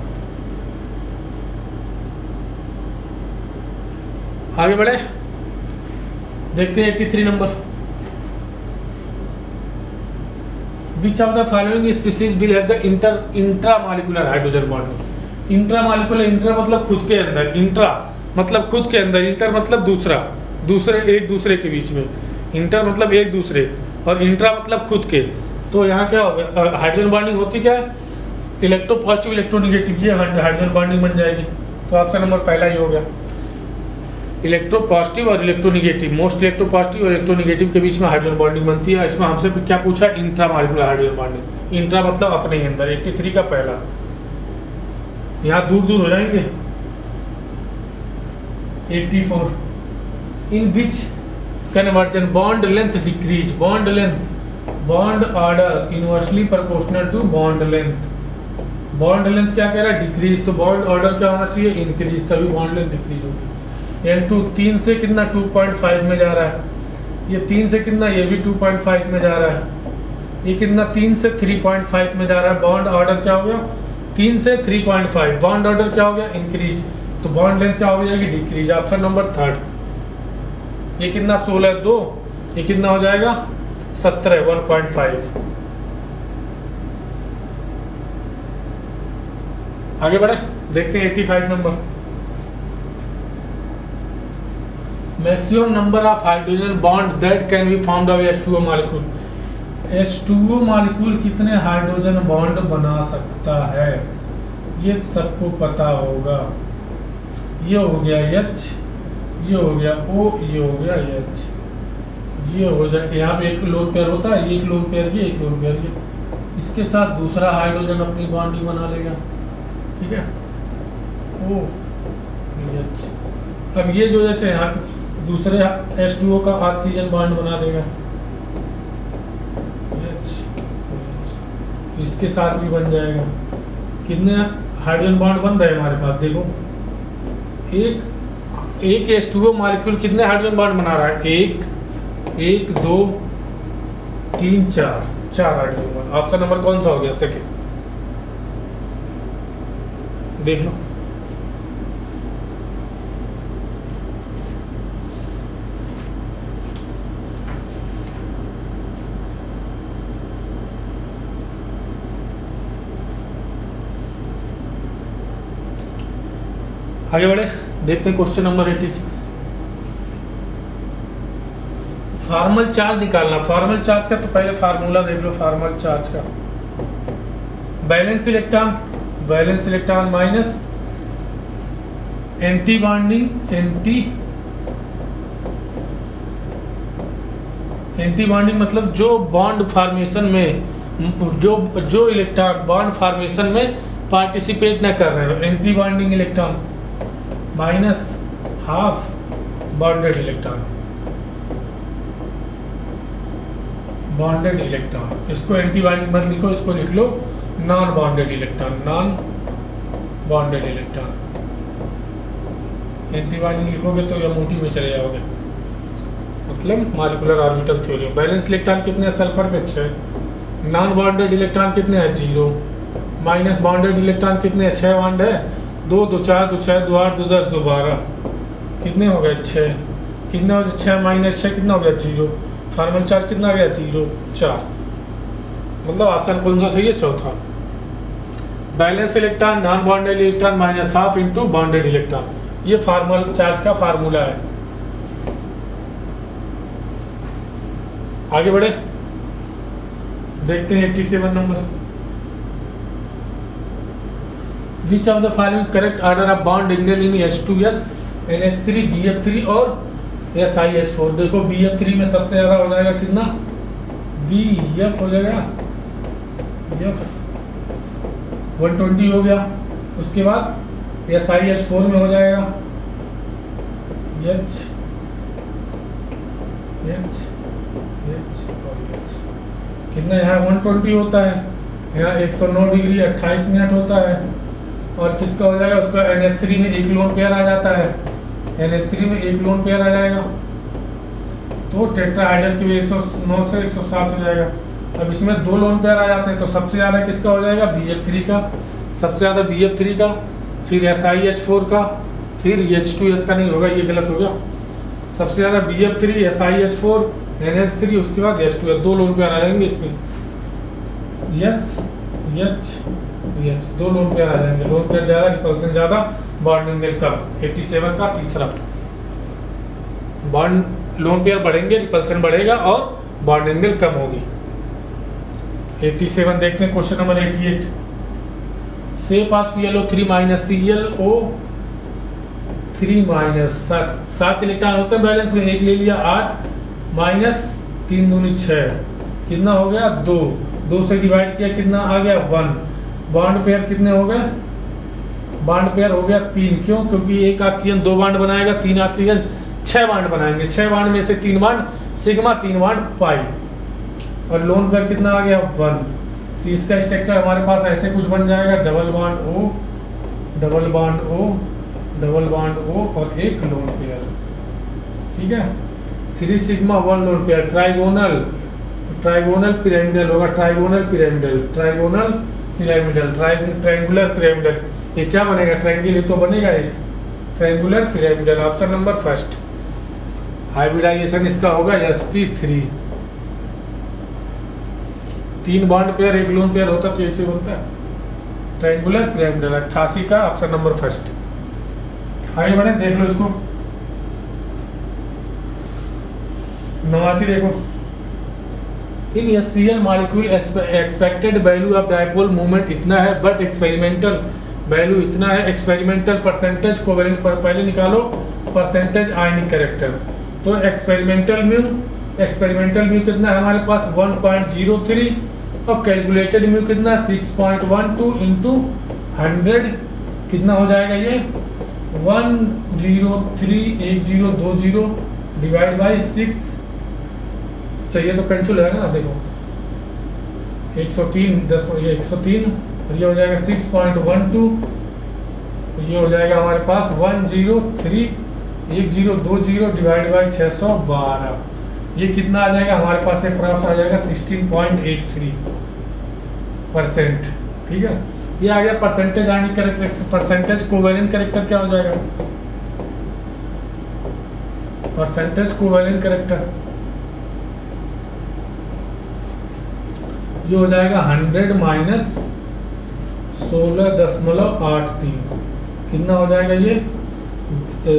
A: आगे बढ़े, देखते हैं 83 number. Which of the following species will have the intramolecular hydrogen bond? Intramolecular, intra मतलब खुद के अंदर, इंट्रा मतलब खुद के अंदर, इंटर मतलब दूसरे एक दूसरे के बीच में, इंटर मतलब एक दूसरे, और इंट्रा मतलब खुद के। तो यहाँ क्या होगा? हाइड्रोजन बॉन्डिंग होती क्या है? इलेक्ट्रो पॉजिटिव इलेक्ट्रो निगेटिव, ये हाइड्रोजन बॉन्डिंग बन जाएगी। तो ऑप्शन नंबर पहला ही हो गया। इलेक्ट्रो पॉजिटिव और electro negative, most electro positive और इलेक्ट्रो निगेटिव के बीच में हाइड्रोजन बॉन्डिंग बनती है। इसमें हमसे क्या पूछा? Intramolecular hydrogen bonding. इंट्रा मतलब अपने ही अंदर। 83 का पहला। यहाँ दूर दूर हो जाएंगे। 84. In which conversion bond length decrease? Bond length, bond order inversely proportional to bond length. Bond length क्या कह रहा है? डिक्रीज. तो बॉन्ड ऑर्डर क्या होना चाहिए? इंक्रीज, तभी बॉन्ड लेंथ डिक्रीज होगी. N2 3 से कितना 2.5 में जा रहा है, ये 3 से कितना, ये भी 2.5 में जा रहा है, ये कितना 3 से 3.5 में जा रहा है. बॉन्ड ऑर्डर क्या हो गया? 3 से 3.5. बॉन्ड ऑर्डर क्या हो गया? इंक्रीज. तो बॉन्ड लेंथ क्या हो जाएगी? डिक्रीज. Option number 3. ये कितना 16 2, ये कितना हो जाएगा 17 1.5. आगे बढ़े, देखते हैं 85 number. Maximum number of hydrogen bond that can be formed of H2O molecule. H2O molecule कितने हाइड्रोजन बॉन्ड बना सकता है? ये सबको पता होगा. ये हो गया H, ये हो गया O, ये हो गया H, ये हो जाए. यहाँ पे एक लोन पेयर होता है, एक लोन पेयर की, एक लोन पेयर की. इसके साथ दूसरा हाइड्रोजन अपनी बॉन्ड ही बना लेगा. ठीक है. ओ H. अब ये जो जैसे यहाँ दूसरे H2O का ऑक्सीजन बॉन्ड बना देगा H, इसके साथ भी बन जाएगा. कितने हाइड्रोजन बॉन्ड बन रहे हैं हमारे पास? देखो, एक H2O मॉलिक्यूल कितने हाइड्रोजन बॉन्ड बना रहा है? 1 2 3 4 हाइड्रोजन बॉन्ड. ऑप्शन नंबर कौन सा हो गया? सेकेंड. देख लो. आगे बढ़े, देखते हैं क्वेश्चन नंबर 86. फॉर्मल चार्ज निकालना. फॉर्मल चार्ज का तो पहले फार्मूला देख लो. फॉर्मल चार्ज का balance electron, valence electron minus anti bonding, anti bonding मतलब जो बॉन्ड फॉर्मेशन में जो इलेक्ट्रॉन बॉन्ड फॉर्मेशन में पार्टिसिपेट न कर रहे हो, anti bonding electron minus half bonded electron. Bonded electron, इसको एंटी बॉन्डिंग मत लिखो, इसको लिख लो non bonded electron. Non bonded electron. Anti bonding लिखोगे तो या मोटी में चले जाओगे. मतलब molecular orbital theory. Balance electron कितने हैं? सल्फर में 6. नॉन बॉन्डेड इलेक्ट्रॉन कितने हैं? 0. माइनस बॉन्डेड इलेक्ट्रॉन कितने हैं? 6 बॉन्ड है. 2 2 4 2 6 2 8 2 10 2 12. कितने हो गए? 6. कितने हो गए? 6 माइनस 6 कितना हो गया? 0. फॉर्मल चार्ज कितना आ गया? 0 4. मतलब ऑप्शन कौन सा सही है? चौथा. Balance electron non bonded electron minus half into bonded electron. ये फॉर्मल चार्ज का फार्मूला है. आगे बढ़े, देखते हैं 87 number. Which of the following correct order of bond signal in H2S, NH3, BF3 और SiH4. देखो BF3 में सबसे ज्यादा हो जाएगा कितना? BF हो जाएगा, F 120 हो गया. उसके बाद SiH4 में हो जाएगा H कितना? यहाँ 120 होता है, यहाँ 109 डिग्री 28 मिनट होता है. और किसका हो जाएगा? उसका NH3 में एक लोन पेयर आ जाता है. NH3 में एक लोन पेयर आ जाएगा तो टेट्राहाइड्रल की भी 109 से 107 हो जाएगा. अब इसमें 2 लोन पेयर आ जाते हैं तो सबसे ज़्यादा किसका हो जाएगा? BF3 का. सबसे ज़्यादा BF3 का, फिर SiH4 का, फिर H2S का नहीं होगा, ये गलत हो गया. सबसे ज़्यादा BF3, SiH4, NH3, उसके बाद H2S. 2 लोन पेयर आ जाएंगे इसमें. H 2 लोन पेयर आ जाएंगे. लोन पेयर ज़्यादा, रिपल्सन ज़्यादा, बॉन्ड एंगल कम. 87 का तीसरा. बॉन्ड लोन पेयर बढ़ेंगे, रिपल्सन बढ़ेगा और बॉन्ड एंगल कम होगी. 87 देखते हैं question number 88. Shape of ClO3 minus ClO3 minus 7 electron होते हैं बैलेंस में. एक ले लिया 8 माइनस 3 दूनी 6. कितना हो गया? 2 से डिवाइड किया कितना आ गया? 1. बॉन्ड पेयर कितने हो गए? बॉन्ड पेयर हो गया 3। क्यों? क्योंकि एक ऑक्सीजन 2 बॉन्ड बनाएगा, 3 ऑक्सीजन 6 बॉन्ड बनाएंगे। 6 बॉन्ड में से 3 बॉन्ड सिग्मा, 3 बॉन्ड पाई। और लोन पेयर कितना आ गया 1। तो इसका स्ट्रक्चर हमारे पास ऐसे कुछ बन जाएगा, double bond O, double bond O, double bond O और एक लोन पेयर। ठीक है, 3 sigma 1 lone pair. Trigonal, trigonal pyramidal होगा, trigonal pyramidal, trigonal pyramidal, triangular pyramidal. ये क्या बनेगा? ट्राइंगल ही तो बनेगा एक, triangular pyramidal. Option number first. Hybridization इसका होगा sp3। 3 बॉन्ड पेयर एक लोन पेयर होता तो ऐसे बनता है ट्राइंगुलर पिरामिडल। 88 का ऑप्शन नंबर फर्स्ट। आगे बढ़े, देख लो इसको। 89 देखो। इन HCl molecule expected value of dipole movement इतना है, बट एक्सपेरिमेंटल वैल्यू इतना है। एक्सपेरिमेंटल परसेंटेज कोवेलेंट पर पहले निकालो, परसेंटेज आयनिक कैरेक्टर। तो एक्सपेरिमेंटल म्यू कितना है हमारे पास 1.03 और कैलकुलेटेड म्यू कितना 6.12 इंटू 100 कितना हो जाएगा ये 1031020 डिवाइड बाई 6 चाहिए तो कैंसिल हो जाएगा ना। देखो 103 10 ये 103 और ये हो जाएगा 6.12 तो ये हो जाएगा हमारे पास 1031020 डिवाइड बाई 612। ये कितना आ जाएगा हमारे पास? अप्रॉक्स आ जाएगा 16.83%। ठीक है, ये आ गया परसेंटेज आयनिक कैरेक्टर। परसेंटेज कोवेलेंट कैरेक्टर क्या हो जाएगा? परसेंटेज कोवेलेंट कैरेक्टर ये हो जाएगा 100 माइनस 16.83। कितना हो जाएगा ये?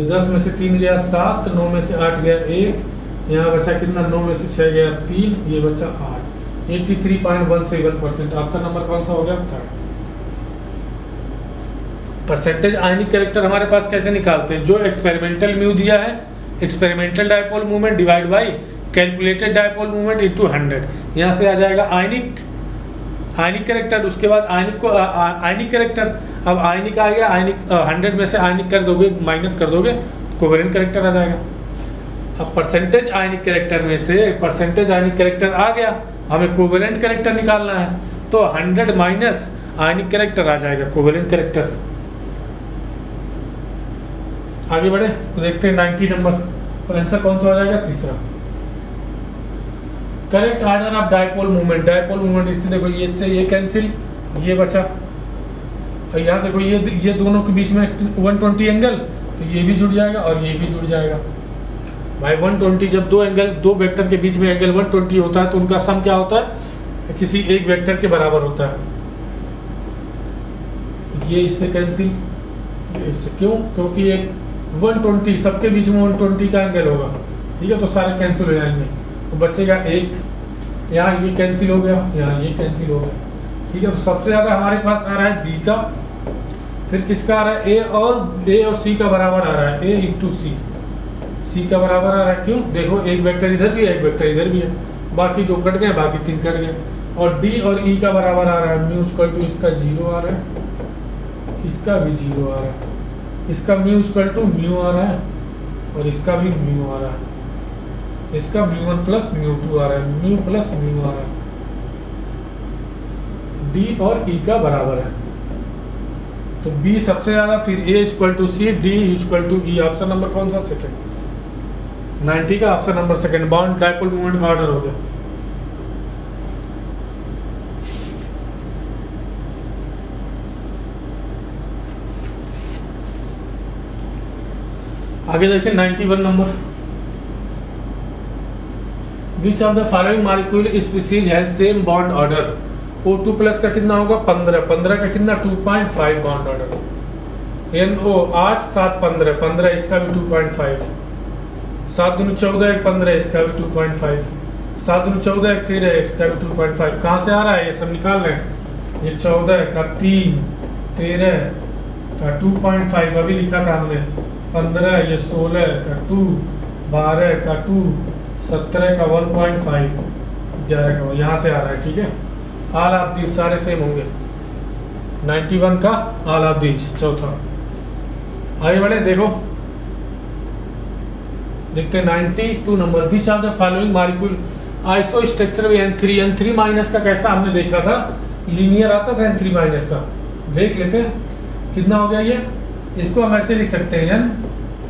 A: 10 में से 3 गया 7, 9 में से 8 गया 1, यहाँ बचा कितना 9 में से 6 गया 3, ये बचा 8। 83.17%। ऑप्शन नंबर कौन सा हो गया? थर्ड। परसेंटेज आयनिक कैरेक्टर हमारे पास कैसे निकालते हैं? जो एक्सपेरिमेंटल म्यू दिया है, experimental dipole movement divide by calculated dipole movement into 100। यहाँ से आ जाएगा आयनिक कैरेक्टर। उसके बाद आयनिक कैरेक्टर। अब आयनिक आ गया, आयनिक 100 में से आयनिक कर दोगे, माइनस कर दोगे, कोवेलेंट कैरेक्टर आ जाएगा। अब परसेंटेज आयनिक कैरेक्टर में से परसेंटेज आयनिक कैरेक्टर आ गया, हमें कोवेलेंट कैरेक्टर निकालना है तो 100 माइनस आयनिक कैरेक्टर आ जाएगा, कोवेलेंट कैरेक्टर। आगे बढ़े तो देखते हैं 90 नंबर तो आंसर कौन सा हो जाएगा? तीसरा। Correct order of dipole movement. Dipole movement इससे देखो ये से ये कैंसिल, ये बचा और यहाँ देखो ये दोनों के बीच में 120 एंगल तो ये भी जुड़ जाएगा और ये भी जुड़ जाएगा। भाई 120 जब दो वेक्टर के बीच में एंगल 120 होता है तो उनका सम क्या होता है? किसी एक वेक्टर के बराबर होता है। ये इससे कैंसिल, ये इससे। क्यों? क्योंकि एक 120 सबके बीच में 120 का एंगल होगा। ठीक है, तो सारे कैंसिल हो जाएंगे तो बचेगा 1। यहाँ ये कैंसिल हो गया, यहाँ ये कैंसिल हो गया। ठीक है, तो सबसे ज़्यादा हमारे पास आ रहा है बी का, फिर किसका आ रहा है? ए और सी का बराबर आ रहा है, ए इंटू सी का बराबर आ रहा है। क्यों? देखो एक वेक्टर इधर भी है, एक वेक्टर इधर भी है, बाकी 2 कट गए, बाकी 3 कट गए। और डी और ई का बराबर आ रहा है, म्यू इक्वल टू इसका 0 आ रहा है, इसका भी 0 आ रहा है, इसका म्यू इक्वल टू म्यू आ रहा है और इसका भी म्यू आ रहा है, इसका μ1 प्लस μ2 आ रहा है, म्यू प्लस म्यू आ रहा है। डी और ई का बराबर है तो बी सबसे ज़्यादा, फिर A equal to C, D equal to E. Option number कौन सा? सेकंड। 90 का option number second. Bond dipole movement का ऑर्डर हो गया। आगे देखिए 91 नंबर। Which of the following molecule species has same bond order? O2 plus का कितना होगा? 15 का कितना? 2.5 बॉन्ड ऑर्डर। NO 8 7 15 इसका भी 2.5, 7 दूनी 14 1 15 इसका भी 2.5, 7 दूनी 14 1 13 इसका भी 2.5। कहाँ से आ रहा है? ये सब निकाल रहे हैं। ये 14 का 3, 13 का 2.5 अभी लिखा था हमने, 15 ये 16 का 2, 12 का 2, 17 का 1.5, 11 का यहाँ से आ रहा है। ठीक है, ऑल ऑफ दीज सारे सेम होंगे। 91 का ऑल ऑफ दीज, चौथा। आगे बढ़े, देखो देखते हैं 92 number, which of the following molecule iso structure में N3, N3 माइनस का कैसा हमने देखा था, लीनियर आता था N3 माइनस का। देख लेते हैं कितना हो गया ये, इसको हम ऐसे लिख सकते हैं N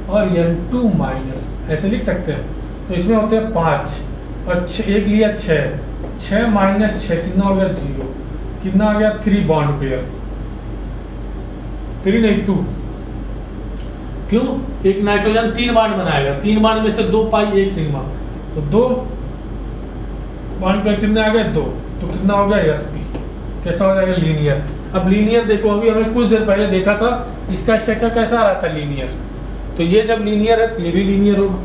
A: और N2 माइनस, ऐसे लिख सकते हैं। तो इसमें होते हैं 5 और एक लिया 6 माइनस 6 कितना हो गया 0, कितना आ गया 3 बॉन्ड पेयर, 3 नहीं 2। क्यों, एक नाइट्रोजन 3 बॉन्ड बनाएगा, 3 बॉन्ड में से 2 पाई 1 सिग्मा, तो 2 बॉन्ड पेयर कितने आ गए 2, तो कितना हो गया sp, कैसा हो जाएगा लीनियर। अब लीनियर देखो, अभी हमें कुछ देर पहले देखा था इसका स्ट्रक्चर कैसा आ रहा था लीनियर, तो ये जब लीनियर है तो ये भी लीनियर होगा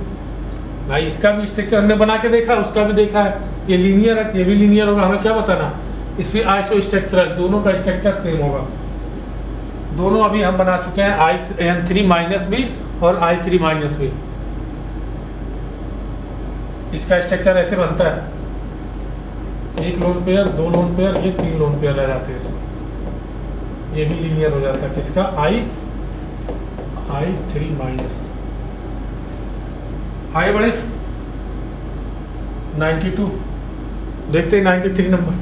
A: भाई। इसका भी स्ट्रक्चर हमने बना के देखा, उसका भी देखा है, ये लीनियर है तो ये भी लीनियर होगा। हमें क्या बताना, इसमें आइसो स्ट्रक्चर दोनों का स्ट्रक्चर सेम होगा। दोनों अभी हम बना चुके हैं, N3 माइनस भी और I3 माइनस भी। इसका स्ट्रक्चर ऐसे बनता है, 1 लोन पेयर, 2 लोन पेयर, ये 3 लोन पेयर रह जाते हैं इसमें, ये भी लीनियर हो जाता है। किसका, I3 माइनस। आगे बढ़े 92, देखते हैं 93 number,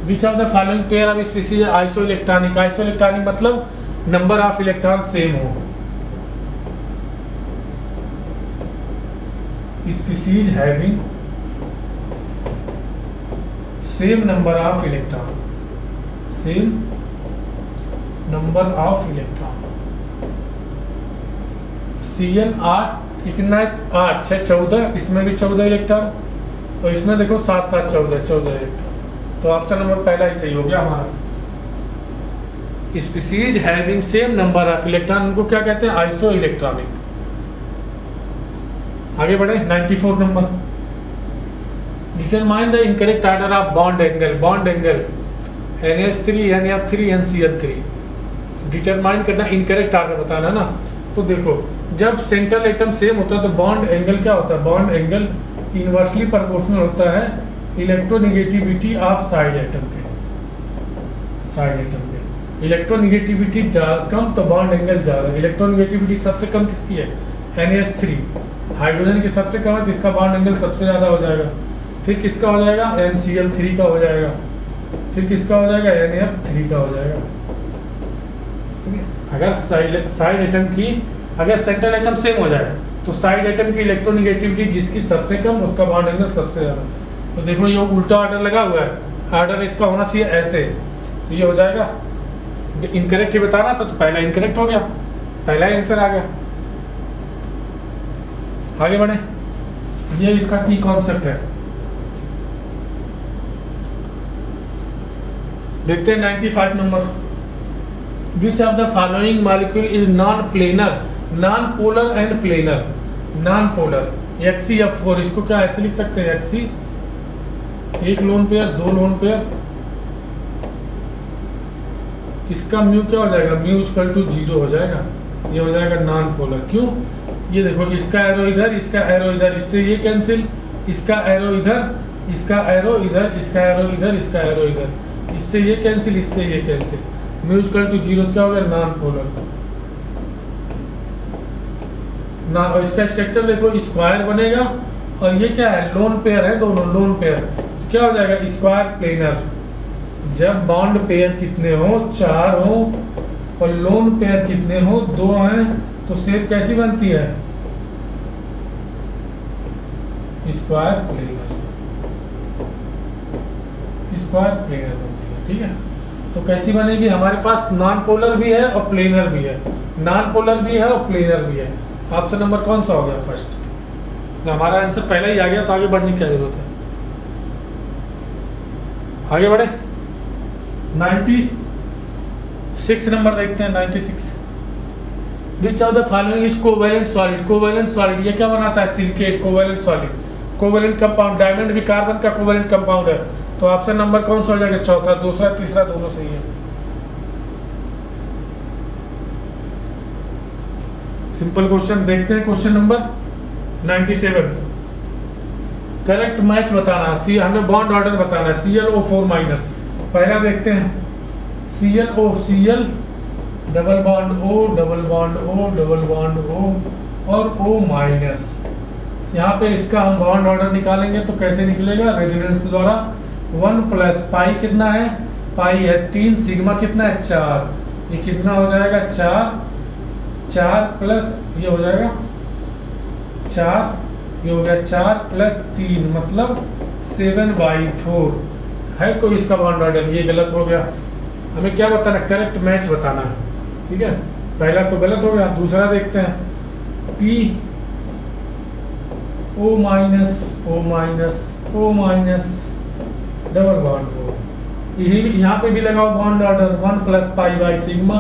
A: which of the following pair of species iso electronic. Iso electronic मतलब नंबर ऑफ इलेक्ट्रॉन सेम हो। Species having same number of electron, same number of electron. Cn 8 कितना है, 8 6 14, इसमें भी 14 इलेक्ट्रॉन और इसमें देखो 7 7 14 इलेक्ट्रॉन। तो ऑप्शन नंबर पहला ही सही हो गया हमारा। Species having same number of electron, उनको क्या कहते हैं, आइसो इलेक्ट्रॉनिक। आगे बढ़े 94 number, determine the incorrect order of bond angle. Bond angle NH3 NF3 NCl3, determine करना, इनकरेक्ट ऑर्डर बताना ना। तो देखो जब सेंट्रल एटम सेम होता है तो बॉन्ड एंगल क्या होता है, बॉन्ड एंगल इनवर्सली प्रोपोर्शनल होता है इलेक्ट्रोनेगेटिविटी ऑफ साइड एटम के, साइड एटम के इलेक्ट्रोनेगेटिविटी कम तो बॉन्ड एंगल ज़्यादा। इलेक्ट्रोनेगेटिविटी सबसे कम किसकी है, NH3, हाइड्रोजन की सबसे कम है तो इसका बॉन्ड एंगल सबसे ज़्यादा हो जाएगा। फिर किसका हो जाएगा, NCl3 का हो जाएगा, फिर किसका हो जाएगा, NF3 का हो जाएगा। अगर साइड एटम की, अगर सेंट्रल एटम सेम हो जाए तो साइड एटम की इलेक्ट्रोनेगेटिविटी जिसकी सबसे कम उसका बॉन्ड एंगल सबसे ज़्यादा। तो देखो ये उल्टा ऑर्डर लगा हुआ है, ऑर्डर इसका होना चाहिए ऐसे, तो ये हो जाएगा। इनकरेक्ट ही बताना तो पहला इनकरेक्ट हो गया, पहला आंसर आ गया। आगे बढ़े, ये इसका की कॉन्सेप्ट है। देखते हैं 95 number, which of the following molecule is non planar, non polar and planar. Non polar XeF4, इसको क्या ऐसे लिख सकते हैं, Xe 1 lone pair 2 lone pair, इसका म्यू क्या हो जाएगा, म्यू इक्वल टू 0 हो जाएगा, ये हो जाएगा नॉन पोलर। क्यों, ये देखो इसका एरो इधर, इसका एरो इधर, इससे ये कैंसिल, इसका एरो इधर, इसका एरो इधर, इसका एरो इधर, इसका एरो इधर, इससे ये कैंसिल, इससे ये कैंसिल, म्यू इक्वल टू 0 क्या हो गया, नॉन पोलर ना। और इसका स्ट्रक्चर देखो स्क्वायर बनेगा और ये क्या है, लोन पेयर है, दोनों लोन पेयर, क्या हो जाएगा स्क्वायर प्लेनर। जब बॉन्ड पेयर कितने हो, 4 हो और लोन पेयर कितने हो, 2 हैं, तो शेप कैसी बनती है, स्क्वायर प्लेनर, स्क्वायर प्लेनर बनती है। ठीक है, तो कैसी बनेगी, हमारे पास नॉन पोलर भी है और प्लेनर भी है, नॉन पोलर भी है और प्लेनर भी है। ऑप्शन नंबर कौन सा हो गया, फर्स्ट। तो हमारा आंसर पहले ही आ गया, तो आगे बढ़ने की क्या जरूरत है। आगे बढ़े 96 नंबर देखते हैं, 96, विच of the following is covalent solid. Covalent solid ये क्या बनाता है, silicate, covalent solid, covalent compound. Diamond भी कार्बन का कोवेलेंट कंपाउंड है, तो ऑप्शन नंबर कौन सा हो जाएगा, चौथा। दूसरा तीसरा दोनों सही है। सिंपल क्वेश्चन देखते हैं, क्वेश्चन नंबर 97, करेक्ट मैच बताना, सी हमें बॉन्ड ऑर्डर बताना है, ClO4 माइनस। पहला देखते हैं Cl double bond O double bond O double bond O और O माइनस। यहाँ पे इसका हम बॉन्ड ऑर्डर निकालेंगे तो कैसे निकलेगा? रेजोनेंस द्वारा 1 प्लस पाई कितना है? पाई है 3, सिग्मा कितना है? 4। ये कितना हो जाएगा? 4 प्लस ये हो जाएगा 4, ये हो गया 4 प्लस 3 मतलब 7/4 है कोई इसका बॉन्ड ऑर्डर। ये गलत हो गया। हमें क्या बताना? करेक्ट मैच बताना है। ठीक है, पहला तो गलत हो गया, दूसरा देखते हैं। P O minus double bond O, यही यहाँ पे भी लगाओ bond order. 1 plus pi by sigma,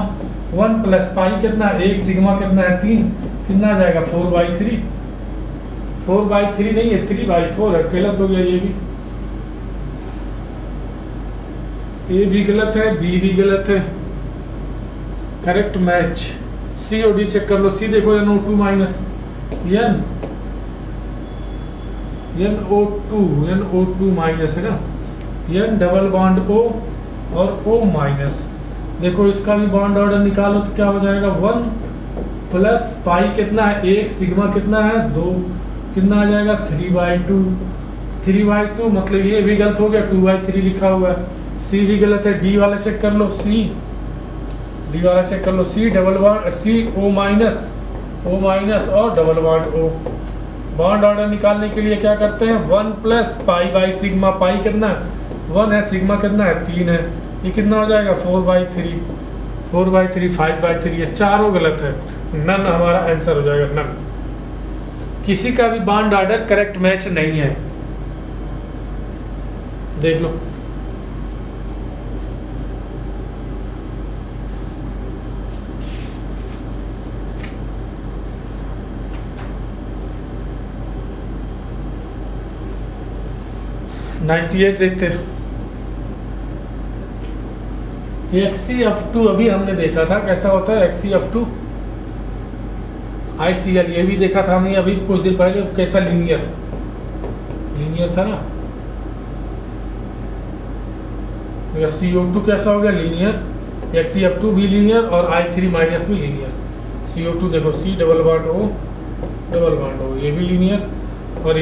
A: 1 plus पाई कितना है? 1, सिग्मा कितना है? 3, कितना आ जाएगा? 4/3। 4/3 नहीं है, 3/4 है। गलत हो गया ये भी। ए भी गलत है, बी भी गलत है। Correct match. सी और डी चेक कर लो। सी देखो NO2 माइनस NO2 माइनस है ना, N डबल बॉन्ड O और O माइनस। देखो इसका भी बॉन्ड ऑर्डर निकालो तो क्या हो जाएगा? 1 प्लस पाई कितना है? 1, सिग्मा कितना है? 2, कितना आ जाएगा? 3/2 मतलब ये भी गलत हो गया, 2/3 लिखा हुआ है। सी भी गलत है। डी वाला चेक कर लो। C double bond C O minus और double bond O। Bond order निकालने के लिए क्या करते हैं? 1 plus pi by sigma, pi कितना है? 1 है, सिग्मा कितना है? 3 है। ये कितना हो जाएगा? 4/3, 5/3। ये चारों गलत है। नन हमारा आंसर हो जाएगा, नन। किसी का भी बॉन्ड ऑर्डर करेक्ट मैच नहीं है। देख लो। देखते हैं। HCF2 अभी हमने देखा था कैसा होता है HCF2। ICl ये भी देखा था हमने अभी कुछ दिन पहले, कैसा लीनियर था ना। CO2 कैसा हो गया? लीनियर। HCF2 भी लीनियर और I3 माइनस भी लीनियर। CO2 देखो C double bond O double bond O, ये भी लीनियर। और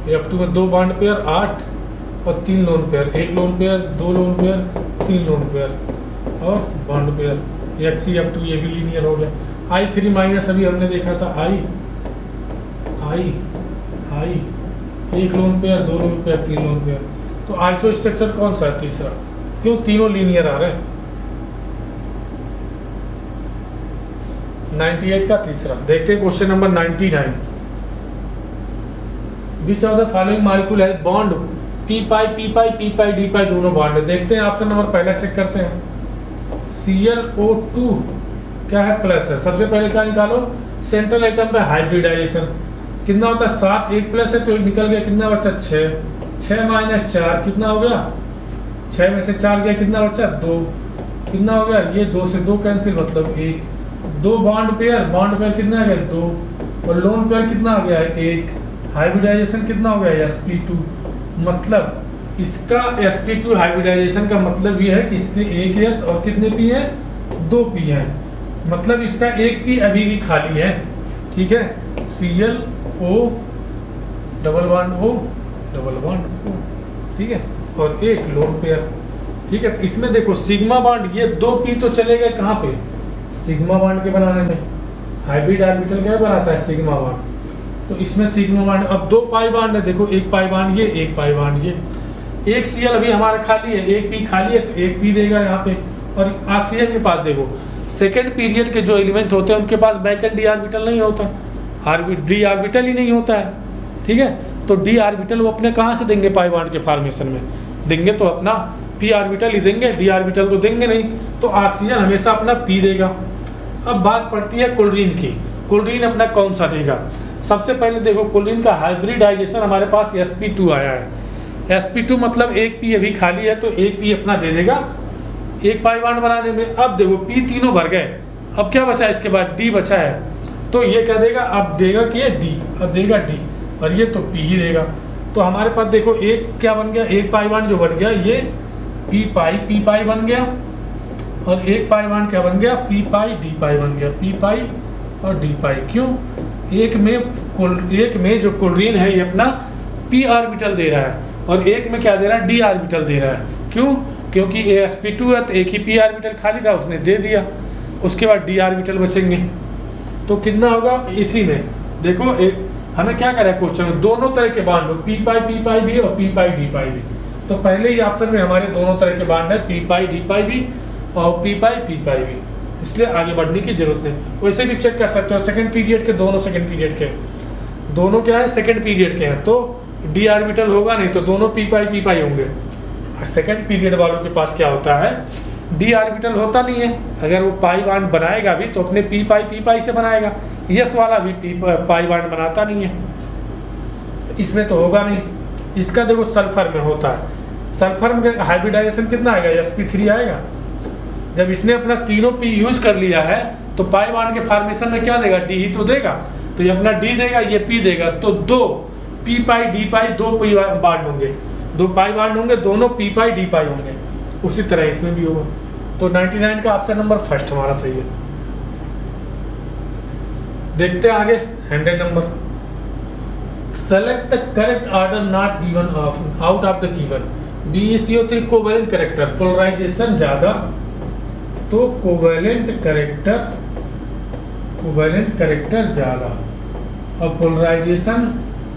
A: F2 में 2 बॉन्ड पेयर 8 और 3 lone pair, 1 lone pair, 2 lone pair, 3 lone pair और बॉन्ड पेयर। HCF2 ये भी लीनियर हो गया। I3 माइनस अभी हमने देखा था I 1 lone pair, 2 lone pair, 3 lone pair. तो आइसो स्ट्रक्चर कौन सा है? तीसरा। क्यों? तीनों लीनियर आ रहे हैं। 98 का तीसरा। देखते हैं question number 99। Which of the following molecule है बॉन्ड P पाई D पाई दोनों बॉन्ड है। देखते हैं ऑप्शन नंबर पहला चेक करते हैं। ClO2 क्या है? प्लस है। सबसे पहले क्या निकालो? सेंट्रल एटम पे हाइब्रिडाइजेशन कितना होता है? 7, 1 प्लस है तो निकल गया, कितना बचा? 6 माइनस 4 कितना हो गया? 6 में से 4 गया, कितना बचा? 2। कितना हो गया? ये 2 से 2 कैंसिल मतलब 1। 2 बॉन्ड पेयर कितना आ गया? 2। और लोन पेयर कितना आ गया? 1। हाइब्रिडाइजेशन कितना हो गया? sp2। मतलब इसका sp2 हाइब्रिडाइजेशन का मतलब ये है कि इसमें 1 s और कितने p है? 2 p है। मतलब इसका 1 p अभी भी खाली है। ठीक है, ClO डबल बॉन्ड O। ठीक है, और 1 लोन पेयर। ठीक है, इसमें देखो सिग्मा बॉन्ड, ये 2 p तो चले गए कहाँ पे? सिग्मा बॉन्ड के बनाने में। हाइब्रिड ऑर्बिटल क्या बनाता है? Sigma bond. तो इसमें सिग्मा बॉन्ड, अब 2 पाई बॉन्ड है। देखो 1 पाई बॉन्ड ये, 1 पाई बॉन्ड ये। 1 Cl अभी हमारा खाली है, 1 p खाली है तो 1 p देगा यहाँ पे। और ऑक्सीजन के पास देखो सेकेंड पीरियड के जो एलिमेंट होते हैं उनके पास बैक एंड डी ऑर्बिटल नहीं होता, डी ऑर्बिटल ही नहीं होता है। ठीक है, तो डी ऑर्बिटल वो अपने कहाँ से देंगे? पाई बॉन्ड के फॉर्मेशन में देंगे तो अपना p ऑर्बिटल ही देंगे, डी ऑर्बिटल तो देंगे नहीं। तो ऑक्सीजन हमेशा अपना p देगा। अब बात पड़ती है क्लोरीन की। क्लोरीन अपना कौन सा देगा? सबसे पहले देखो क्लोरीन का हाइब्रिडाइजेशन हमारे पास sp2 आया है। sp2 मतलब 1 p अभी खाली है तो 1 p अपना दे देगा 1 पाई बॉन्ड बनाने में। अब देखो p तीनों भर गए, अब क्या बचा? इसके बाद d बचा है तो ये क्या देगा? अब देगा कि ये d, अब देगा d और ये तो p ही देगा। तो हमारे पास देखो एक क्या बन गया? 1 पाई बॉन्ड जो बन गया ये पी पाई बन गया, और एक पाई बॉन्ड क्या बन गया, पी पाई डी पाई बन गया, पी पाई और डी पाई। क्यों? एक में जो क्लोरीन है ये अपना p ऑर्बिटल दे रहा है, और एक में क्या दे रहा है, d ऑर्बिटल दे रहा है। क्यों? क्योंकि sp2 है तो एक ही p ऑर्बिटल खाली था, उसने दे दिया, उसके बाद d ऑर्बिटल बचेंगे। तो कितना होगा इसी में, देखो हमें क्या करा है क्वेश्चन में, दोनों तरह के बांड हो, p पाई भी और p पाई d पाई भी। तो पहले ही ऑप्शन में हमारे दोनों तरह के बांड है, p पाई d पाई भी और p पाई भी, इसलिए आगे बढ़ने की जरूरत नहीं। वैसे भी चेक कर सकते हो, सेकंड पीरियड के दोनों सेकंड पीरियड के, दोनों क्या है, सेकंड पीरियड के हैं, तो डी ऑर्बिटल होगा नहीं, तो दोनों पी पाई होंगे। सेकंड पीरियड वालों के पास क्या होता है, डी ऑर्बिटल होता नहीं है, अगर वो पाई बॉन्ड बनाएगा भी तो अपने पी पाई से बनाएगा, यस वाला भी पाई बॉन्ड बनाता नहीं है, इसमें तो होगा नहीं। इसका देखो सल्फर में होता है, सल्फर में हाइब्रिडाइजेशन कितना आएगा, sp3 आएगा। जब इसने अपना तीनों पी यूज कर लिया है तो पाई बॉन्ड के फॉर्मेशन में क्या देगा, डी ही तो देगा, तो ये अपना डी देगा, ये पी देगा, तो दो पी पाई डी पाई, दो पी बॉन्ड होंगे, दो पाई बॉन्ड होंगे, दोनों पी पाई डी पाई होंगे। उसी तरह इसमें भी होगा। तो 99 का ऑप्शन नंबर फर्स्ट हमारा सही है। देखते हैं आगे 100 number, select the correct order not given out of the given. BeCO3 covalent character, polarisation ज्यादा, तो कोवेलेंट कैरेक्टर ज्यादा, और polarisation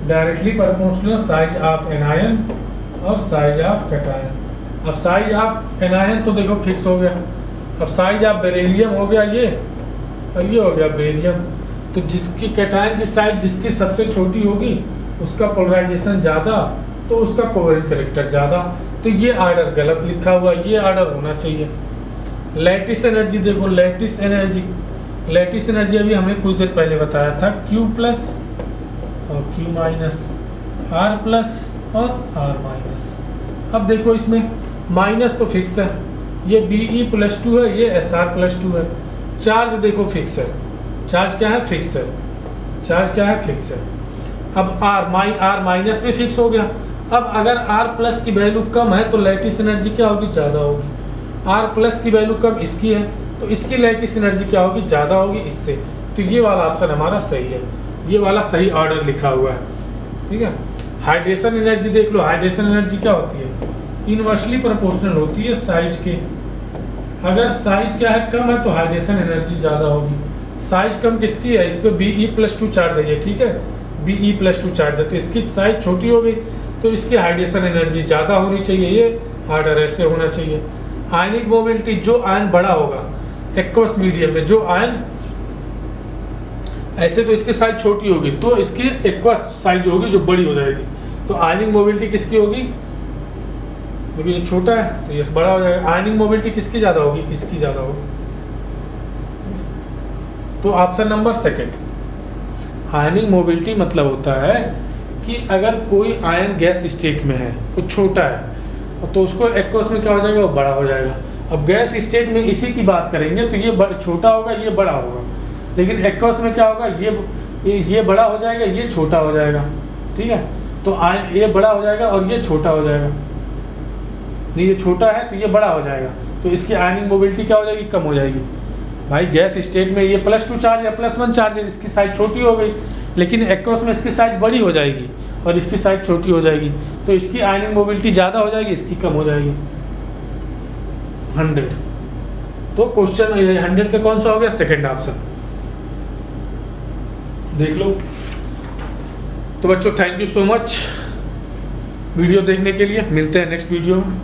A: directly proportional size of anion और साइज ऑफ कैटायन। अब साइज ऑफ एनायन तो देखो फिक्स हो गया, अब साइज ऑफ बेरिलियम हो गया ये, और ये हो गया बेरियम। तो जिसकी कैटायन की साइज जिसकी सबसे छोटी होगी उसका पोलराइजेशन ज़्यादा, तो उसका कोवेलेंट कैरेक्टर ज़्यादा। तो ये ऑर्डर गलत लिखा हुआ, ये ऑर्डर होना चाहिए। लैटिस एनर्जी देखो, लैटिस एनर्जी अभी हमें कुछ देर पहले बताया था, Q प्लस और Q माइनस, R प्लस और R माइनस। अब देखो इसमें माइनस तो फिक्स है, ये Be+2 है, ये Sr+2 है। चार्ज देखो फिक्स है, चार्ज क्या है, फिक्स है, चार्ज क्या है, फिक्स है। अब R माइनस भी फिक्स हो गया। अब अगर R प्लस की वैल्यू कम है तो लैटिस एनर्जी क्या होगी, ज़्यादा होगी। R प्लस की वैल्यू कम इसकी है तो इसकी लैटिस एनर्जी क्या होगी, ज़्यादा होगी इससे। तो ये वाला ऑप्शन हमारा सही है, ये वाला सही ऑर्डर लिखा हुआ है, ठीक है। हाइड्रेशन एनर्जी देख लो, हाइड्रेशन एनर्जी क्या होती है, इनवर्सली प्रोपोर्शनल होती है साइज के। अगर साइज क्या है, कम है, तो हाइड्रेशन एनर्जी ज़्यादा होगी। साइज कम किसकी है, इस पर Be+2 चार्ज है, ठीक है, Be+2 चार्ज है, तो इसकी साइज छोटी हो गई तो इसकी हाइड्रेशन एनर्जी ज़्यादा होनी चाहिए, ये ऑर्डर ऐसे होना चाहिए। आयनिक मोबिलिटी, जो आयन बड़ा होगा एक्वस मीडियम में, जो आयन ऐसे तो इसकी साइज छोटी होगी तो इसकी एक्वस साइज होगी जो बड़ी हो जाएगी, तो आयनिक मोबिलिटी किसकी होगी, क्योंकि ये छोटा है तो ये बड़ा हो जाएगा। आयनिक मोबिलिटी किसकी ज़्यादा होगी, इसकी ज़्यादा होगी। तो ऑप्शन नंबर सेकंड। आयनिक मोबिलिटी मतलब होता है कि अगर कोई आयन गैस स्टेट में है, वो छोटा है, तो उसको एक्वस में क्या हो जाएगा, वो बड़ा हो जाएगा। अब गैस स्टेट में इसी की बात करेंगे तो ये छोटा होगा, ये बड़ा होगा, लेकिन एक्वस में क्या होगा, ये बड़ा हो जाएगा, ये छोटा हो जाएगा, ठीक है। तो ये बड़ा हो जाएगा और ये छोटा हो जाएगा, ये छोटा है तो ये बड़ा हो जाएगा, तो इसकी आयनिक मोबिलिटी क्या हो जाएगी, कम हो जाएगी। भाई गैस स्टेट में ये +2 चार्ज या +1 चार्ज है, इसकी साइज छोटी हो गई, लेकिन एक्वस में इसकी साइज बड़ी हो जाएगी और इसकी साइज छोटी हो जाएगी, तो इसकी आयनिक मोबिलिटी ज़्यादा हो जाएगी, इसकी कम हो जाएगी। 100, तो क्वेश्चन 100 का कौन सा हो गया, सेकंड ऑप्शन, देख लो। तो बच्चों thank you so much video देखने के लिए, मिलते हैं नेक्स्ट वीडियो में।